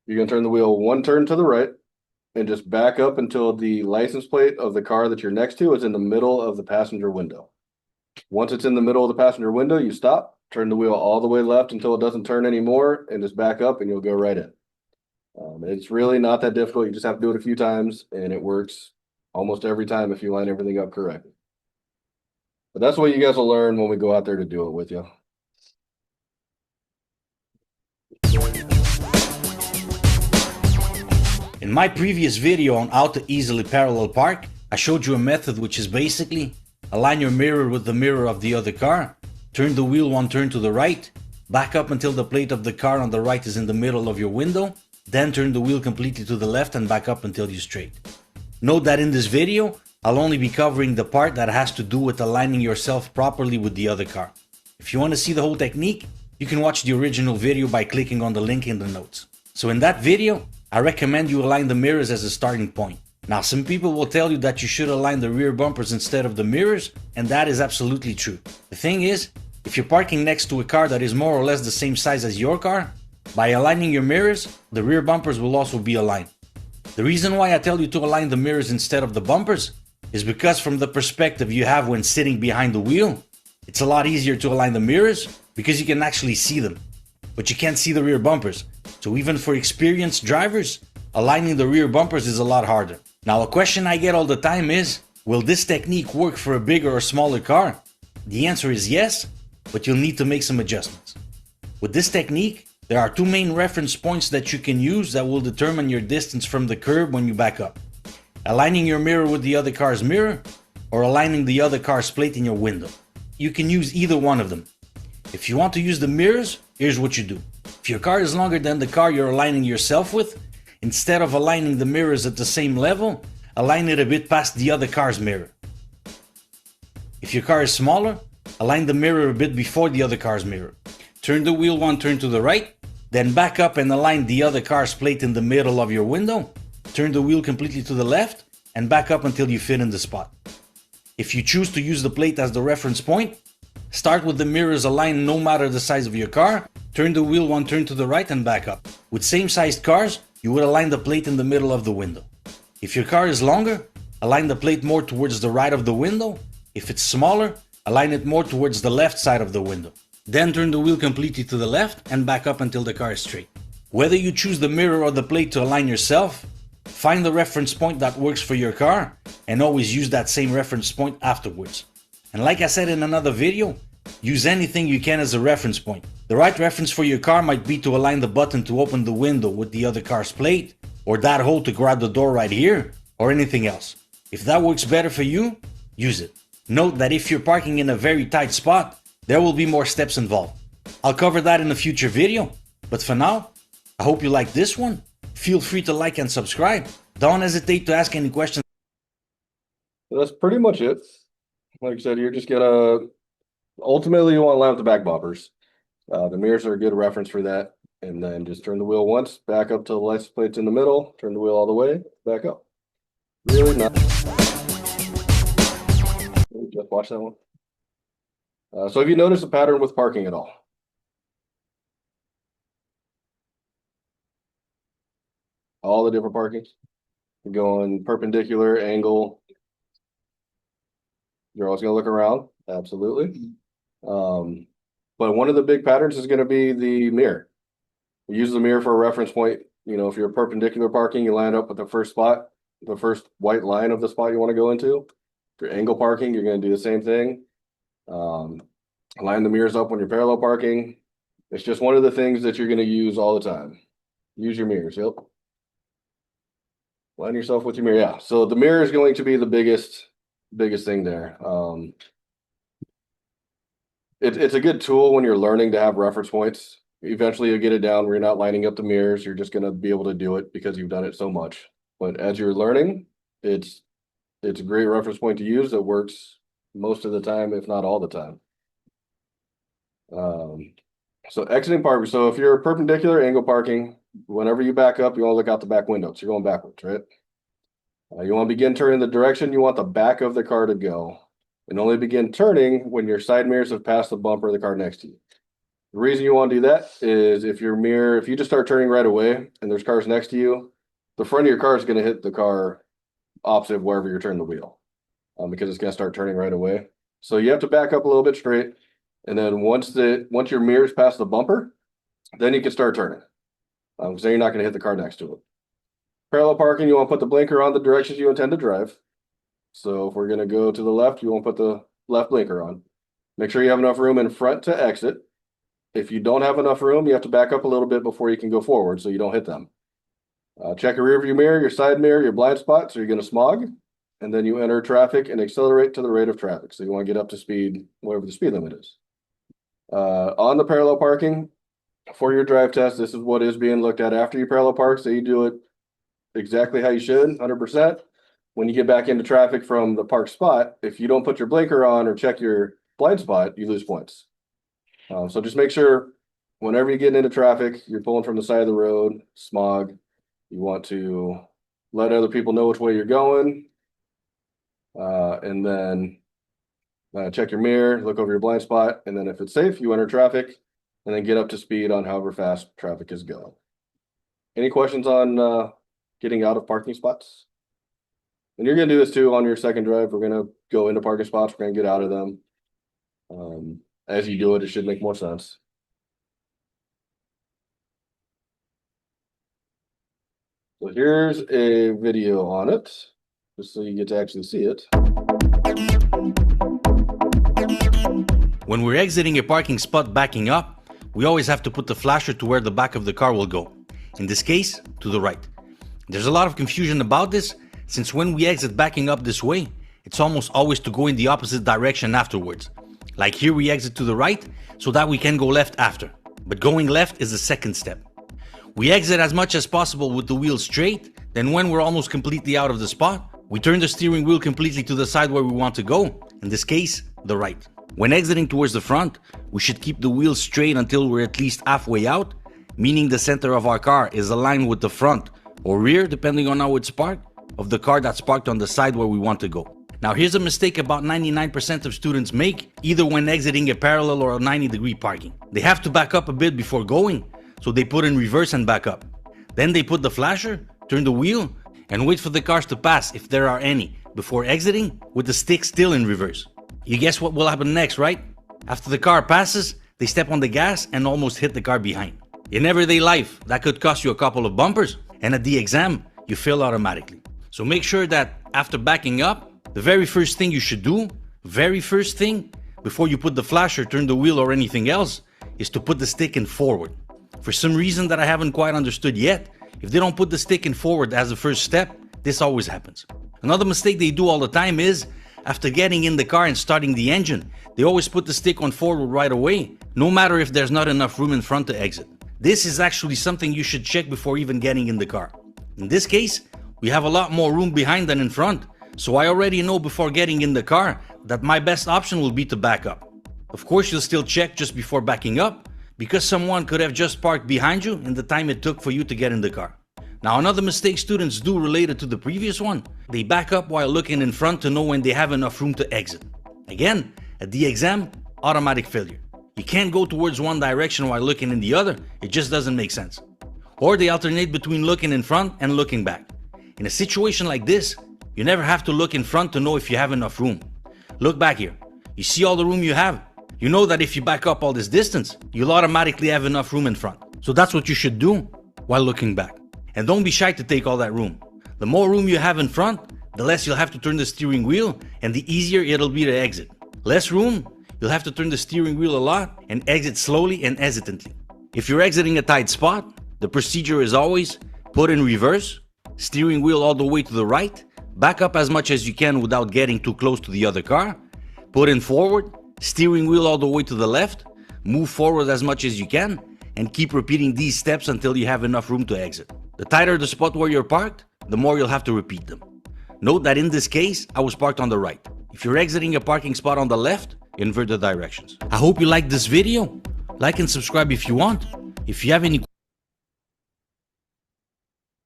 You're going to turn the wheel one turn to the right and just back up until the license plate of the car that you're next to is in the middle of the passenger window. Once it's in the middle of the passenger window, you stop, turn the wheel all the way left until it doesn't turn anymore, and just back up and you'll go right in. It's really not that difficult. You just have to do it a few times and it works almost every time if you line everything up correctly. But that's what you guys will learn when we go out there to do it with you. In my previous video on how to easily parallel park, I showed you a method which is basically align your mirror with the mirror of the other car, turn the wheel one turn to the right, back up until the plate of the car on the right is in the middle of your window, then turn the wheel completely to the left and back up until you're straight. Note that in this video, I'll only be covering the part that has to do with aligning yourself properly with the other car. If you want to see the whole technique, you can watch the original video by clicking on the link in the notes. So in that video, I recommend you align the mirrors as a starting point. Now some people will tell you that you should align the rear bumpers instead of the mirrors, and that is absolutely true. The thing is, if you're parking next to a car that is more or less the same size as your car, by aligning your mirrors, the rear bumpers will also be aligned. The reason why I tell you to align the mirrors instead of the bumpers is because from the perspective you have when sitting behind the wheel, it's a lot easier to align the mirrors because you can actually see them, but you can't see the rear bumpers. So even for experienced drivers, aligning the rear bumpers is a lot harder. Now a question I get all the time is, will this technique work for a bigger or smaller car? The answer is yes, but you'll need to make some adjustments. With this technique, there are two main reference points that you can use that will determine your distance from the curb when you back up. Aligning your mirror with the other car's mirror, or aligning the other car's plate in your window. You can use either one of them. If you want to use the mirrors, here's what you do. If your car is longer than the car you're aligning yourself with, instead of aligning the mirrors at the same level, align it a bit past the other car's mirror. If your car is smaller, align the mirror a bit before the other car's mirror. Turn the wheel one turn to the right, then back up and align the other car's plate in the middle of your window. Turn the wheel completely to the left and back up until you fit in the spot. If you choose to use the plate as the reference point, start with the mirrors aligned no matter the size of your car, turn the wheel one turn to the right and back up. With same sized cars, you would align the plate in the middle of the window. If your car is longer, align the plate more towards the right of the window. If it's smaller, align it more towards the left side of the window. Then turn the wheel completely to the left and back up until the car is straight. Whether you choose the mirror or the plate to align yourself, find the reference point that works for your car and always use that same reference point afterwards. And like I said in another video, use anything you can as a reference point. The right reference for your car might be to align the button to open the window with the other car's plate, or that hole to grab the door right here, or anything else. If that works better for you, use it. Note that if you're parking in a very tight spot, there will be more steps involved. I'll cover that in a future video, but for now, I hope you like this one. Feel free to like and subscribe. Don't hesitate to ask any questions. That's pretty much it. Like I said, you're just gonna, ultimately you want to line up the back bumpers. The mirrors are a good reference for that. And then just turn the wheel once, back up to the license plates in the middle, turn the wheel all the way, back up. Really not. Just watch that one. So have you noticed a pattern with parking at all? All the different parkings? You're going perpendicular, angle. You're always gonna look around, absolutely. But one of the big patterns is gonna be the mirror. Use the mirror for a reference point. You know, if you're perpendicular parking, you line up with the first spot, the first white line of the spot you want to go into. If you're angle parking, you're going to do the same thing. Line the mirrors up when you're parallel parking. It's just one of the things that you're going to use all the time. Use your mirrors. Yep. Line yourself with your mirror. Yeah. So the mirror is going to be the biggest thing there. It's a good tool when you're learning to have reference points. Eventually you'll get it down where you're not lining up the mirrors. You're just going to be able to do it because you've done it so much. But as you're learning, it's a great reference point to use that works most of the time, if not all the time. So exiting parking. So if you're perpendicular angle parking, whenever you back up, you want to look out the back window. So you're going backwards, right? You want to begin turning the direction you want the back of the car to go, and only begin turning when your side mirrors have passed the bumper of the car next to you. The reason you want to do that is if you just start turning right away and there's cars next to you, the front of your car is going to hit the car opposite of wherever you're turning the wheel, because it's going to start turning right away. So you have to back up a little bit straight. And then once your mirrors pass the bumper, then you can start turning. Because then you're not going to hit the car next to it. Parallel parking, you want to put the blinker on the directions you intend to drive. So if we're going to go to the left, you want to put the left blinker on. Make sure you have enough room in front to exit. If you don't have enough room, you have to back up a little bit before you can go forward so you don't hit them. Check your rear view mirror, your side mirror, your blind spot, so you're going to smog. And then you enter traffic and accelerate to the rate of traffic. So you want to get up to speed, whatever the speed limit is. On the parallel parking, for your drive test, this is what is being looked at after you parallel park. So you do it exactly how you should, 100%. When you get back into traffic from the park spot, if you don't put your blinker on or check your blind spot, you lose points. So just make sure whenever you get into traffic, you're pulling from the side of the road, smog. You want to let other people know which way you're going. And then check your mirror, look over your blind spot. And then if it's safe, you enter traffic and then get up to speed on however fast traffic is going. Any questions on getting out of parking spots? And you're going to do this too on your second drive. We're going to go into parking spots. We're going to get out of them. As you do it, it should make more sense. So here's a video on it, just so you get to actually see it. When we're exiting a parking spot backing up, we always have to put the flasher to where the back of the car will go. In this case, to the right. There's a lot of confusion about this, since when we exit backing up this way, it's almost always to go in the opposite direction afterwards. Like here we exit to the right, so that we can go left after. But going left is the second step. We exit as much as possible with the wheel straight, then when we're almost completely out of the spot, we turn the steering wheel completely to the side where we want to go, in this case, the right. When exiting towards the front, we should keep the wheel straight until we're at least halfway out, meaning the center of our car is aligned with the front or rear, depending on how it's parked, of the car that's parked on the side where we want to go. Now here's a mistake about 99% of students make, either when exiting a parallel or a 90-degree parking. They have to back up a bit before going, so they put in reverse and back up. Then they put the flasher, turn the wheel, and wait for the cars to pass, if there are any, before exiting with the stick still in reverse. You guess what will happen next, right? After the car passes, they step on the gas and almost hit the car behind. In everyday life, that could cost you a couple of bumpers, and at the exam, you fail automatically. So make sure that after backing up, the very first thing you should do, before you put the flasher, turn the wheel or anything else, is to put the stick in forward. For some reason that I haven't quite understood yet, if they don't put the stick in forward as the first step, this always happens. Another mistake they do all the time is, after getting in the car and starting the engine, they always put the stick on forward right away, no matter if there's not enough room in front to exit. This is actually something you should check before even getting in the car. In this case, we have a lot more room behind than in front, so I already know before getting in the car that my best option will be to back up. Of course, you'll still check just before backing up, because someone could have just parked behind you in the time it took for you to get in the car. Now, another mistake students do related to the previous one, they back up while looking in front to know when they have enough room to exit. Again, at the exam, automatic failure. You can't go towards one direction while looking in the other, it just doesn't make sense. Or they alternate between looking in front and looking back. In a situation like this, you never have to look in front to know if you have enough room. Look back here. You see all the room you have? You know that if you back up all this distance, you'll automatically have enough room in front. So that's what you should do while looking back. And don't be shy to take all that room. The more room you have in front, the less you'll have to turn the steering wheel and the easier it'll be to exit. Less room, you'll have to turn the steering wheel a lot and exit slowly and hesitantly. If you're exiting a tight spot, the procedure is always put in reverse, steering wheel all the way to the right, back up as much as you can without getting too close to the other car, put in forward, steering wheel all the way to the left, move forward as much as you can, and keep repeating these steps until you have enough room to exit. The tighter the spot where you're parked, the more you'll have to repeat them. Note that in this case, I was parked on the right. If you're exiting a parking spot on the left, invert the directions. I hope you liked this video. Like and subscribe if you want. If you have any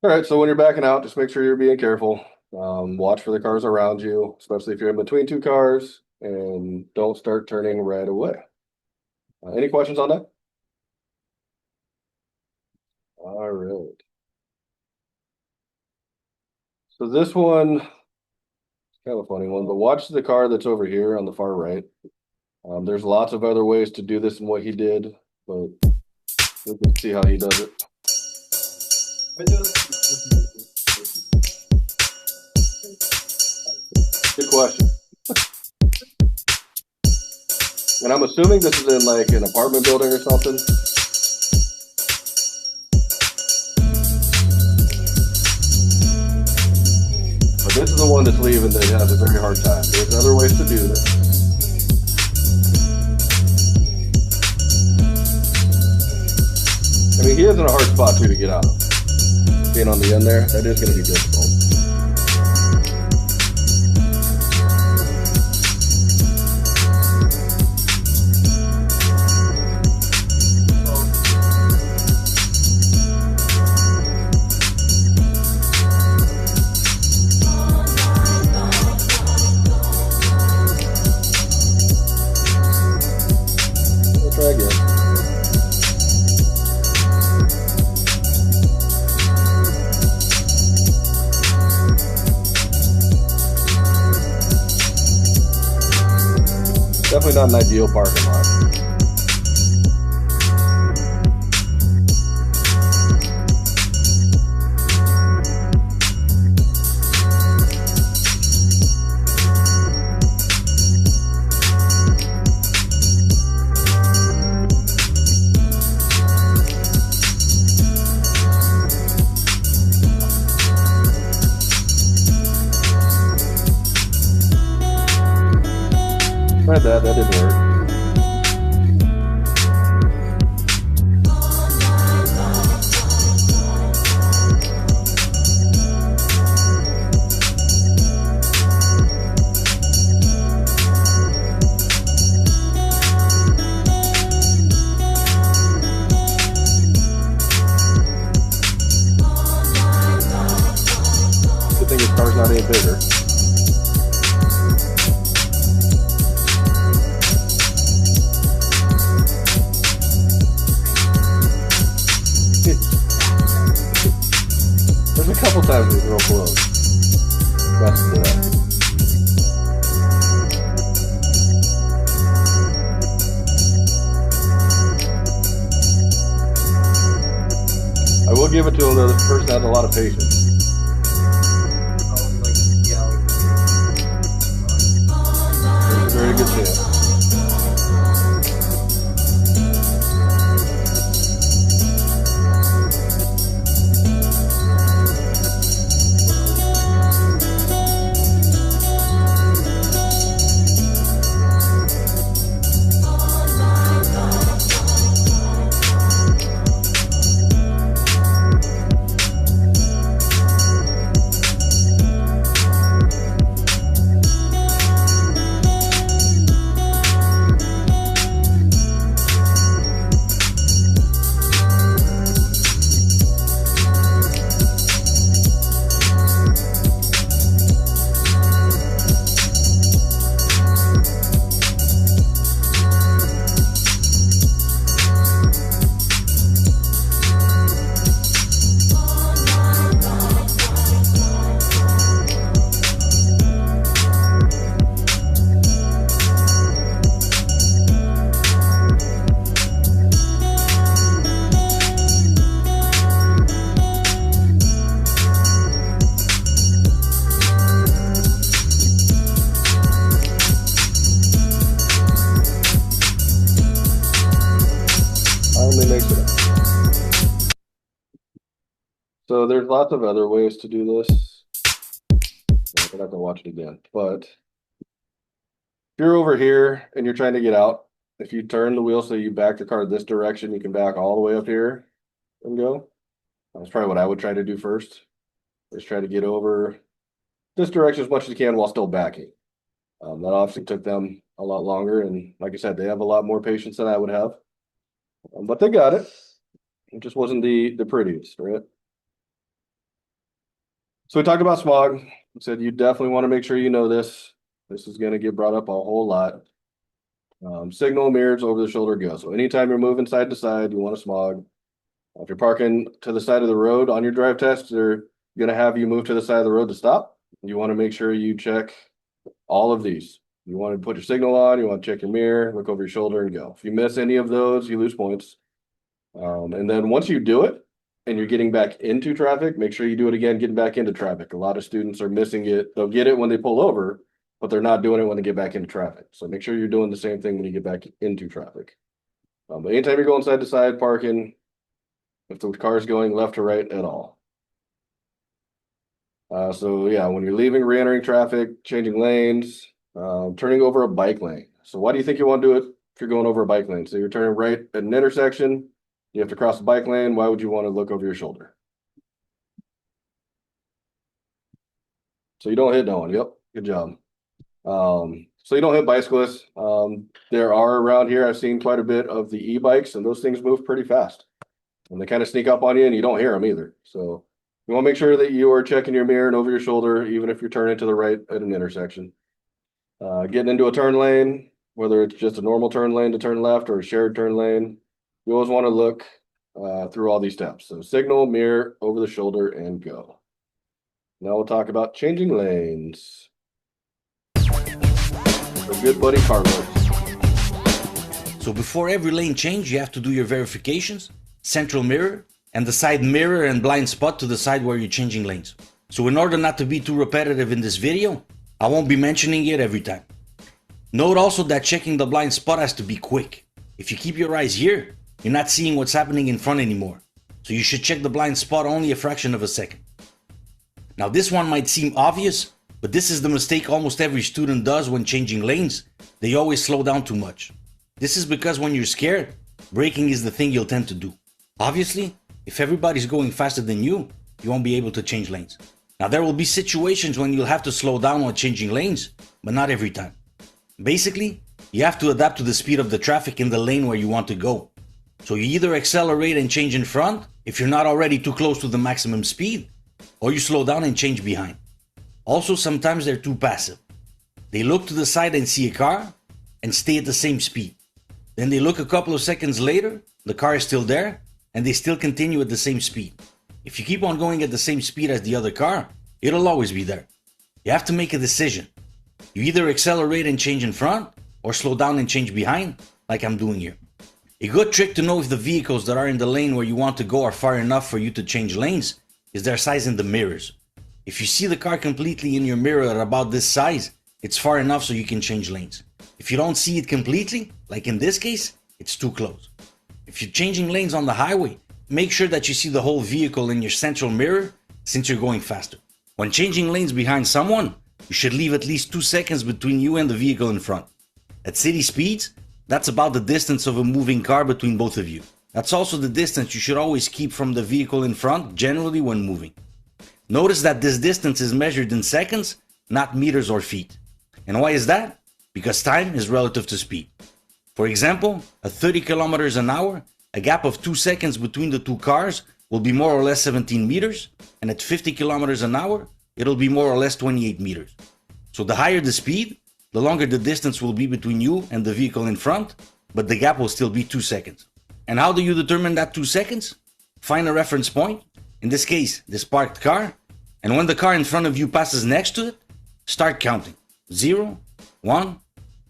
Alright, so when you're backing out, just make sure you're being careful. Watch for the cars around you, especially if you're in between two cars, and don't start turning right away. Any questions on that? All right. So this one, it's kind of a funny one, but watch the car that's over here on the far right. There's lots of other ways to do this than what he did, but we can see how he does it. Good question. And I'm assuming this is in like an apartment building or something. But this is the one that's leaving that has a very hard time. There's other ways to do this. I mean, he is in a hard spot too to get out of. Being on the end there, that is going to be difficult. We'll try again. Definitely not an ideal parking lot. Tried that didn't work. Good thing his car's not any bigger. couple times it's real close. That's that. I will give it to him though, this person has a lot of patience. There's a very good chance. So there's lots of other ways to do this. I'm gonna have to watch it again, but if you're over here and you're trying to get out, if you turn the wheel so you back the car this direction, you can back all the way up here and go. That's probably what I would try to do first. Is try to get over this direction as much as you can while still backing. That obviously took them a lot longer, and like I said, they have a lot more patience than I would have. But they got it. It just wasn't the prettiest, right? So we talked about smog. We said you definitely want to make sure you know this. This is going to get brought up a whole lot. Signal, mirrors, over the shoulder go. So anytime you're moving side to side, you want a smog. If you're parking to the side of the road on your drive test, they're going to have you move to the side of the road to stop. You want to make sure you check all of these. You want to put your signal on, you want to check your mirror, look over your shoulder and go. If you miss any of those, you lose points. And then once you do it and you're getting back into traffic, make sure you do it again, getting back into traffic. A lot of students are missing it. They'll get it when they pull over, but they're not doing it when they get back into traffic. So make sure you're doing the same thing when you get back into traffic. But anytime you're going side to side parking, if the car is going left to right at all. So yeah, when you're leaving, re-entering traffic, changing lanes, turning over a bike lane. So why do you think you want to do it if you're going over a bike lane? So you're turning right at an intersection, you have to cross the bike lane. Why would you want to look over your shoulder? So you don't hit no one. Yep, good job. So you don't hit bicyclists. There are around here, I've seen quite a bit of the e-bikes, and those things move pretty fast. And they kind of sneak up on you and you don't hear them either. So you want to make sure that you are checking your mirror and over your shoulder, even if you're turning to the right at an intersection. Getting into a turn lane, whether it's just a normal turn lane to turn left or a shared turn lane, you always want to look through all these steps. So signal, mirror, over the shoulder, and go. Now we'll talk about changing lanes. A good buddy, Carlos. So before every lane change, you have to do your verifications, central mirror, and the side mirror and blind spot to the side where you're changing lanes. So in order not to be too repetitive in this video, I won't be mentioning it every time. Note also that checking the blind spot has to be quick. If you keep your eyes here, you're not seeing what's happening in front anymore. So you should check the blind spot only a fraction of a second. Now this one might seem obvious, but this is the mistake almost every student does when changing lanes. They always slow down too much. This is because when you're scared, braking is the thing you'll tend to do. Obviously, if everybody's going faster than you won't be able to change lanes. Now there will be situations when you'll have to slow down while changing lanes, but not every time. Basically, you have to adapt to the speed of the traffic in the lane where you want to go. So you either accelerate and change in front if you're not already too close to the maximum speed, or you slow down and change behind. Also, sometimes they're too passive. They look to the side and see a car and stay at the same speed. Then they look a couple of seconds later, the car is still there, and they still continue at the same speed. If you keep on going at the same speed as the other car, it'll always be there. You have to make a decision. You either accelerate and change in front, or slow down and change behind, like I'm doing here. A good trick to know if the vehicles that are in the lane where you want to go are far enough for you to change lanes is their size in the mirrors. If you see the car completely in your mirror at about this size, it's far enough so you can change lanes. If you don't see it completely, like in this case, it's too close. If you're changing lanes on the highway, make sure that you see the whole vehicle in your central mirror since you're going faster. When changing lanes behind someone, you should leave at least 2 seconds between you and the vehicle in front. At city speeds, that's about the distance of a moving car between both of you. That's also the distance you should always keep from the vehicle in front, generally when moving. Notice that this distance is measured in seconds, not meters or feet. And why is that? Because time is relative to speed. For example, at 30 kilometers an hour, a gap of 2 seconds between the two cars will be more or less 17 meters, and at 50 kilometers an hour, it'll be more or less 28 meters. So the higher the speed, the longer the distance will be between you and the vehicle in front, but the gap will still be 2 seconds. And how do you determine that 2 seconds? Find a reference point, in this case, this parked car, and when the car in front of you passes next to it, start counting. 0, 1,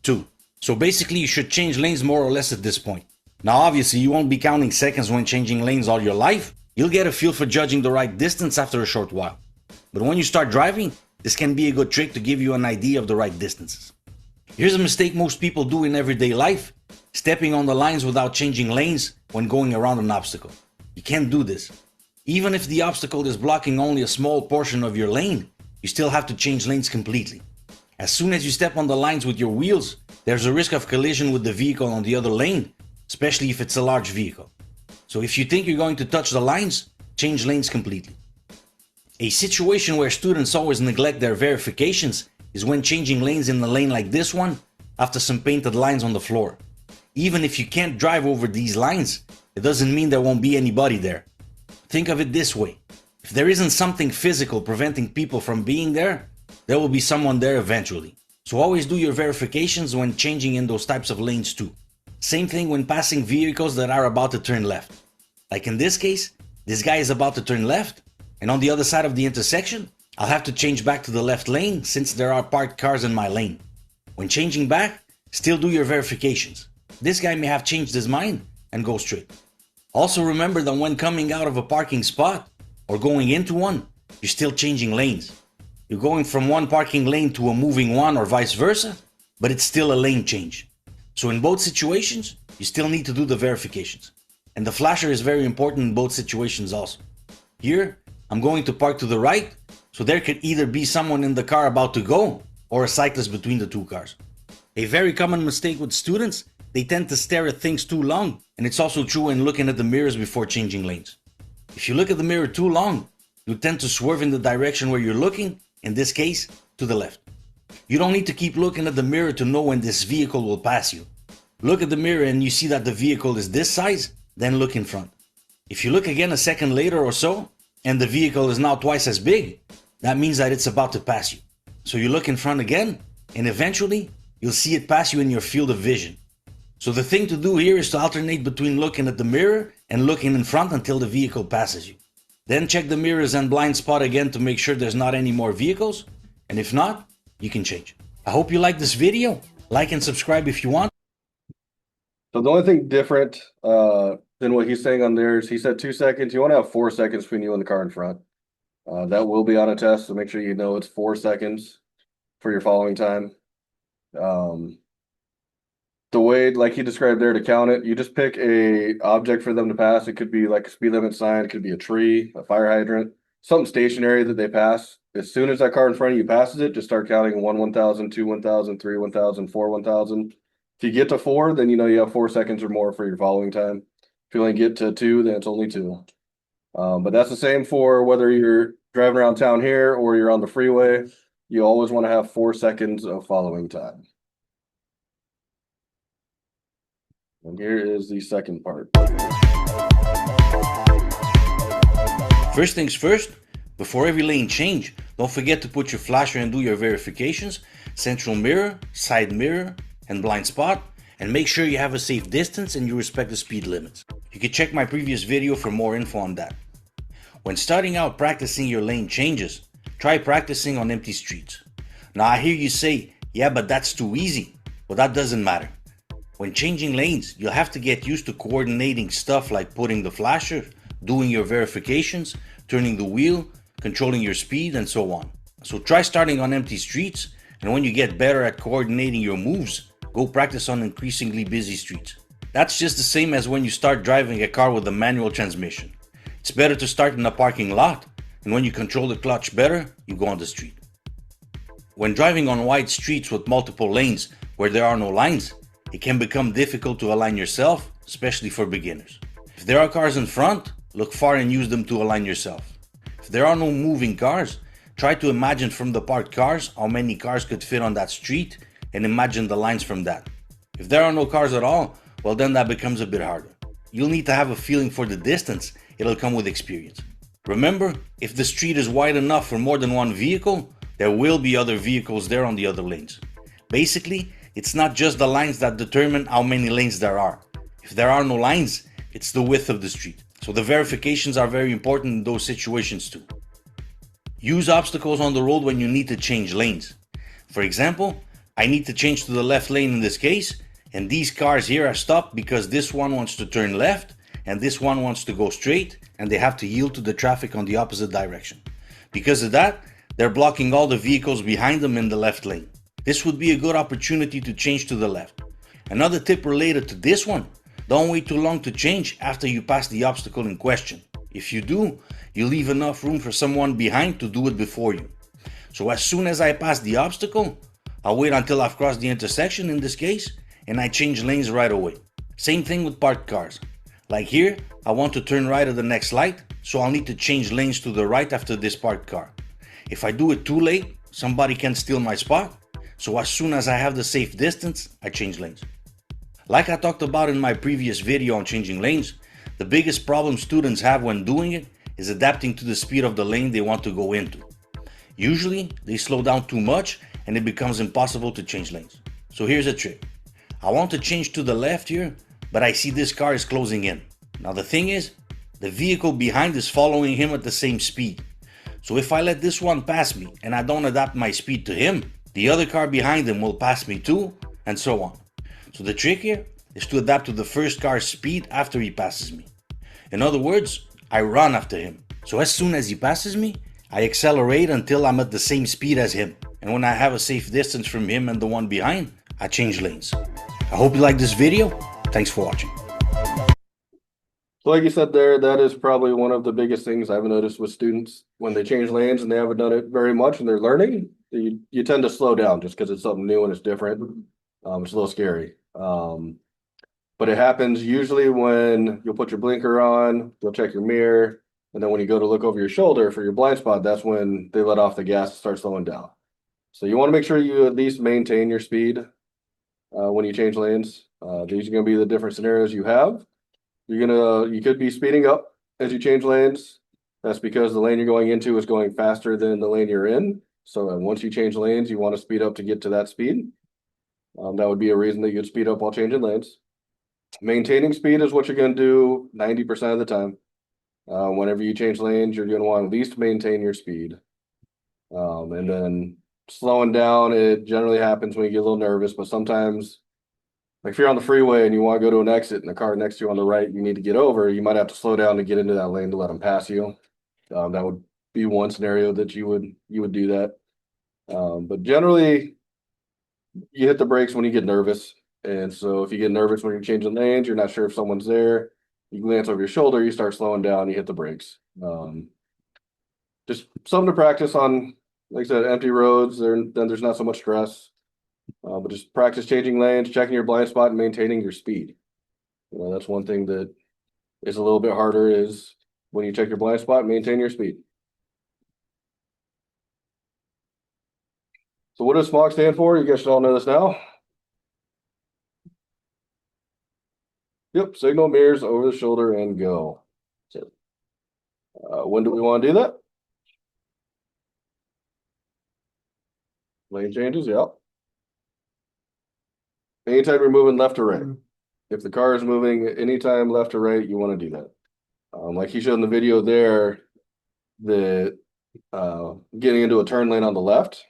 2. So basically you should change lanes more or less at this point. Now obviously you won't be counting seconds when changing lanes all your life. You'll get a feel for judging the right distance after a short while. But when you start driving, this can be a good trick to give you an idea of the right distances. Here's a mistake most people do in everyday life: stepping on the lines without changing lanes when going around an obstacle. You can't do this. Even if the obstacle is blocking only a small portion of your lane, you still have to change lanes completely. As soon as you step on the lines with your wheels, there's a risk of collision with the vehicle on the other lane, especially if it's a large vehicle. So if you think you're going to touch the lines, change lanes completely. A situation where students always neglect their verifications is when changing lanes in a lane like this one after some painted lines on the floor. Even if you can't drive over these lines, it doesn't mean there won't be anybody there. Think of it this way: if there isn't something physical preventing people from being there, there will be someone there eventually. So always do your verifications when changing in those types of lanes too. Same thing when passing vehicles that are about to turn left. Like in this case, this guy is about to turn left, and on the other side of the intersection, I'll have to change back to the left lane since there are parked cars in my lane. When changing back, still do your verifications. This guy may have changed his mind and go straight. Also remember that when coming out of a parking spot or going into one, you're still changing lanes. You're going from one parking lane to a moving one or vice versa, but it's still a lane change. So in both situations, you still need to do the verifications. And the flasher is very important in both situations also. Here, I'm going to park to the right, so there could either be someone in the car about to go or a cyclist between the two cars. A very common mistake with students: they tend to stare at things too long, and it's also true when looking at the mirrors before changing lanes. If you look at the mirror too long, you tend to swerve in the direction where you're looking, in this case, to the left. You don't need to keep looking at the mirror to know when this vehicle will pass you. Look at the mirror and you see that the vehicle is this size, then look in front. If you look again a second later or so, and the vehicle is now twice as big, that means that it's about to pass you. So you look in front again, and eventually, you'll see it pass you in your field of vision. So the thing to do here is to alternate between looking at the mirror and looking in front until the vehicle passes you. Then check the mirrors and blind spot again to make sure there's not any more vehicles, and if not, you can change. I hope you like this video. Like and subscribe if you want. So the only thing different than what he's saying on there is he said 2 seconds. You want to have 4 seconds between you and the car in front. That will be on a test, so make sure you know it's 4 seconds for your following time. The way, like he described there, to count it, you just pick a object for them to pass. It could be like a speed limit sign, it could be a tree, a fire hydrant, something stationary that they pass. As soon as that car in front of you passes it, just start counting 1, 1,000, 2, 1,000, 3, 1,000, 4, 1,000. If you get to 4, then you know you have 4 seconds or more for your following time. If you only get to 2, then it's only 2. But that's the same for whether you're driving around town here or you're on the freeway. You always want to have 4 seconds of following time. And here is the second part. First things first, before every lane change, don't forget to put your flasher and do your verifications, central mirror, side mirror, and blind spot, and make sure you have a safe distance and you respect the speed limits. You can check my previous video for more info on that. When starting out practicing your lane changes, try practicing on empty streets. Now I hear you say, yeah, but that's too easy. Well, that doesn't matter. When changing lanes, you'll have to get used to coordinating stuff like putting the flasher, doing your verifications, turning the wheel, controlling your speed, and so on. So try starting on empty streets, and when you get better at coordinating your moves, go practice on increasingly busy streets. That's just the same as when you start driving a car with a manual transmission. It's better to start in a parking lot, and when you control the clutch better, you go on the street. When driving on wide streets with multiple lanes where there are no lines, it can become difficult to align yourself, especially for beginners. If there are cars in front, look far and use them to align yourself. If there are no moving cars, try to imagine from the parked cars how many cars could fit on that street and imagine the lines from that. If there are no cars at all, well then that becomes a bit harder. You'll need to have a feeling for the distance, it'll come with experience. Remember, if the street is wide enough for more than one vehicle, there will be other vehicles there on the other lanes. Basically, it's not just the lines that determine how many lanes there are. If there are no lines, it's the width of the street. So the verifications are very important in those situations too. Use obstacles on the road when you need to change lanes. For example, I need to change to the left lane in this case, and these cars here are stopped because this one wants to turn left and this one wants to go straight, and they have to yield to the traffic on the opposite direction. Because of that, they're blocking all the vehicles behind them in the left lane. This would be a good opportunity to change to the left. Another tip related to this one, don't wait too long to change after you pass the obstacle in question. If you do, you leave enough room for someone behind to do it before you. So as soon as I pass the obstacle, I'll wait until I've crossed the intersection in this case, and I change lanes right away. Same thing with parked cars. Like here, I want to turn right at the next light, so I'll need to change lanes to the right after this parked car. If I do it too late, somebody can steal my spot, so as soon as I have the safe distance, I change lanes. Like I talked about in my previous video on changing lanes, the biggest problem students have when doing it is adapting to the speed of the lane they want to go into. Usually, they slow down too much and it becomes impossible to change lanes. So here's a trick. I want to change to the left here, but I see this car is closing in. Now the thing is, the vehicle behind is following him at the same speed. So if I let this one pass me and I don't adapt my speed to him, the other car behind him will pass me too, and so on. So the trick here is to adapt to the first car's speed after he passes me. In other words, I run after him. So as soon as he passes me, I accelerate until I'm at the same speed as him. And when I have a safe distance from him and the one behind, I change lanes. I hope you like this video. Thanks for watching. So like you said there, that is probably one of the biggest things I've noticed with students when they change lanes and they haven't done it very much and they're learning. You tend to slow down just because it's something new and it's different. It's a little scary. But it happens usually when you'll put your blinker on, you'll check your mirror, and then when you go to look over your shoulder for your blind spot, that's when they let off the gas and start slowing down. So you want to make sure you at least maintain your speed when you change lanes. These are going to be the different scenarios you have. You could be speeding up as you change lanes. That's because the lane you're going into is going faster than the lane you're in. So once you change lanes, you want to speed up to get to that speed. That would be a reason that you'd speed up while changing lanes. Maintaining speed is what you're going to do 90% of the time. Whenever you change lanes, you're going to want to at least maintain your speed. And then slowing down, it generally happens when you get a little nervous, but sometimes, like if you're on the freeway and you want to go to an exit and the car next to you on the right, you need to get over, you might have to slow down to get into that lane to let them pass you. That would be one scenario that you would do that. But generally, you hit the brakes when you get nervous. And so if you get nervous when you're changing lanes, you're not sure if someone's there, you glance over your shoulder, you start slowing down, you hit the brakes. Just something to practice on, like I said, empty roads, then there's not so much stress. But just practice changing lanes, checking your blind spot, and maintaining your speed. That's one thing that is a little bit harder is when you check your blind spot, maintain your speed. So what does SMOG stand for? You guys should all know this now. Yep, signal, mirrors, over the shoulder, and go. So, when do we want to do that? Lane changes, yep. Anytime you're moving left or right. If the car is moving anytime left or right, you want to do that. Like he showed in the video there, that getting into a turn lane on the left,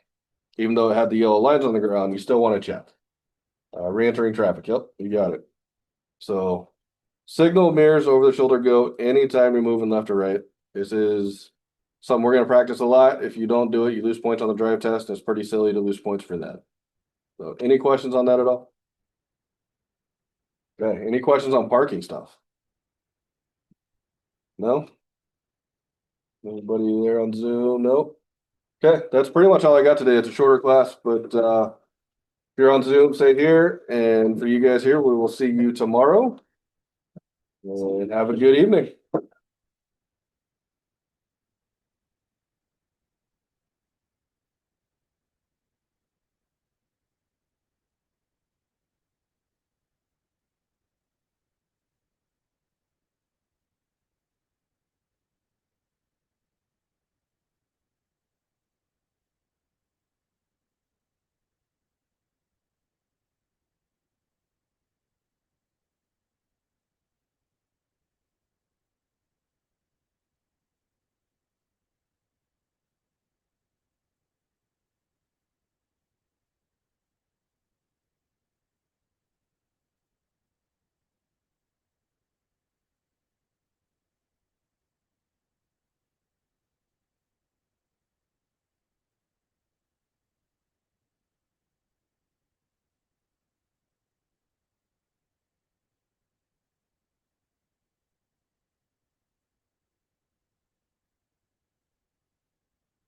even though it had the yellow lines on the ground, you still want to check. Re-entering traffic. Yep, you got it. So signal mirrors over the shoulder go anytime you're moving left or right. This is something we're going to practice a lot. If you don't do it, you lose points on the drive test. It's pretty silly to lose points for that. So any questions on that at all? Okay, any questions on parking stuff? No? Anybody there on Zoom? Nope. Okay, that's pretty much all I got today. It's a shorter class, but if you're on Zoom, say here, and for you guys here, we will see you tomorrow. And have a good evening.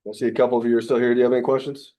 I see a couple of you are still here. Do you have any questions?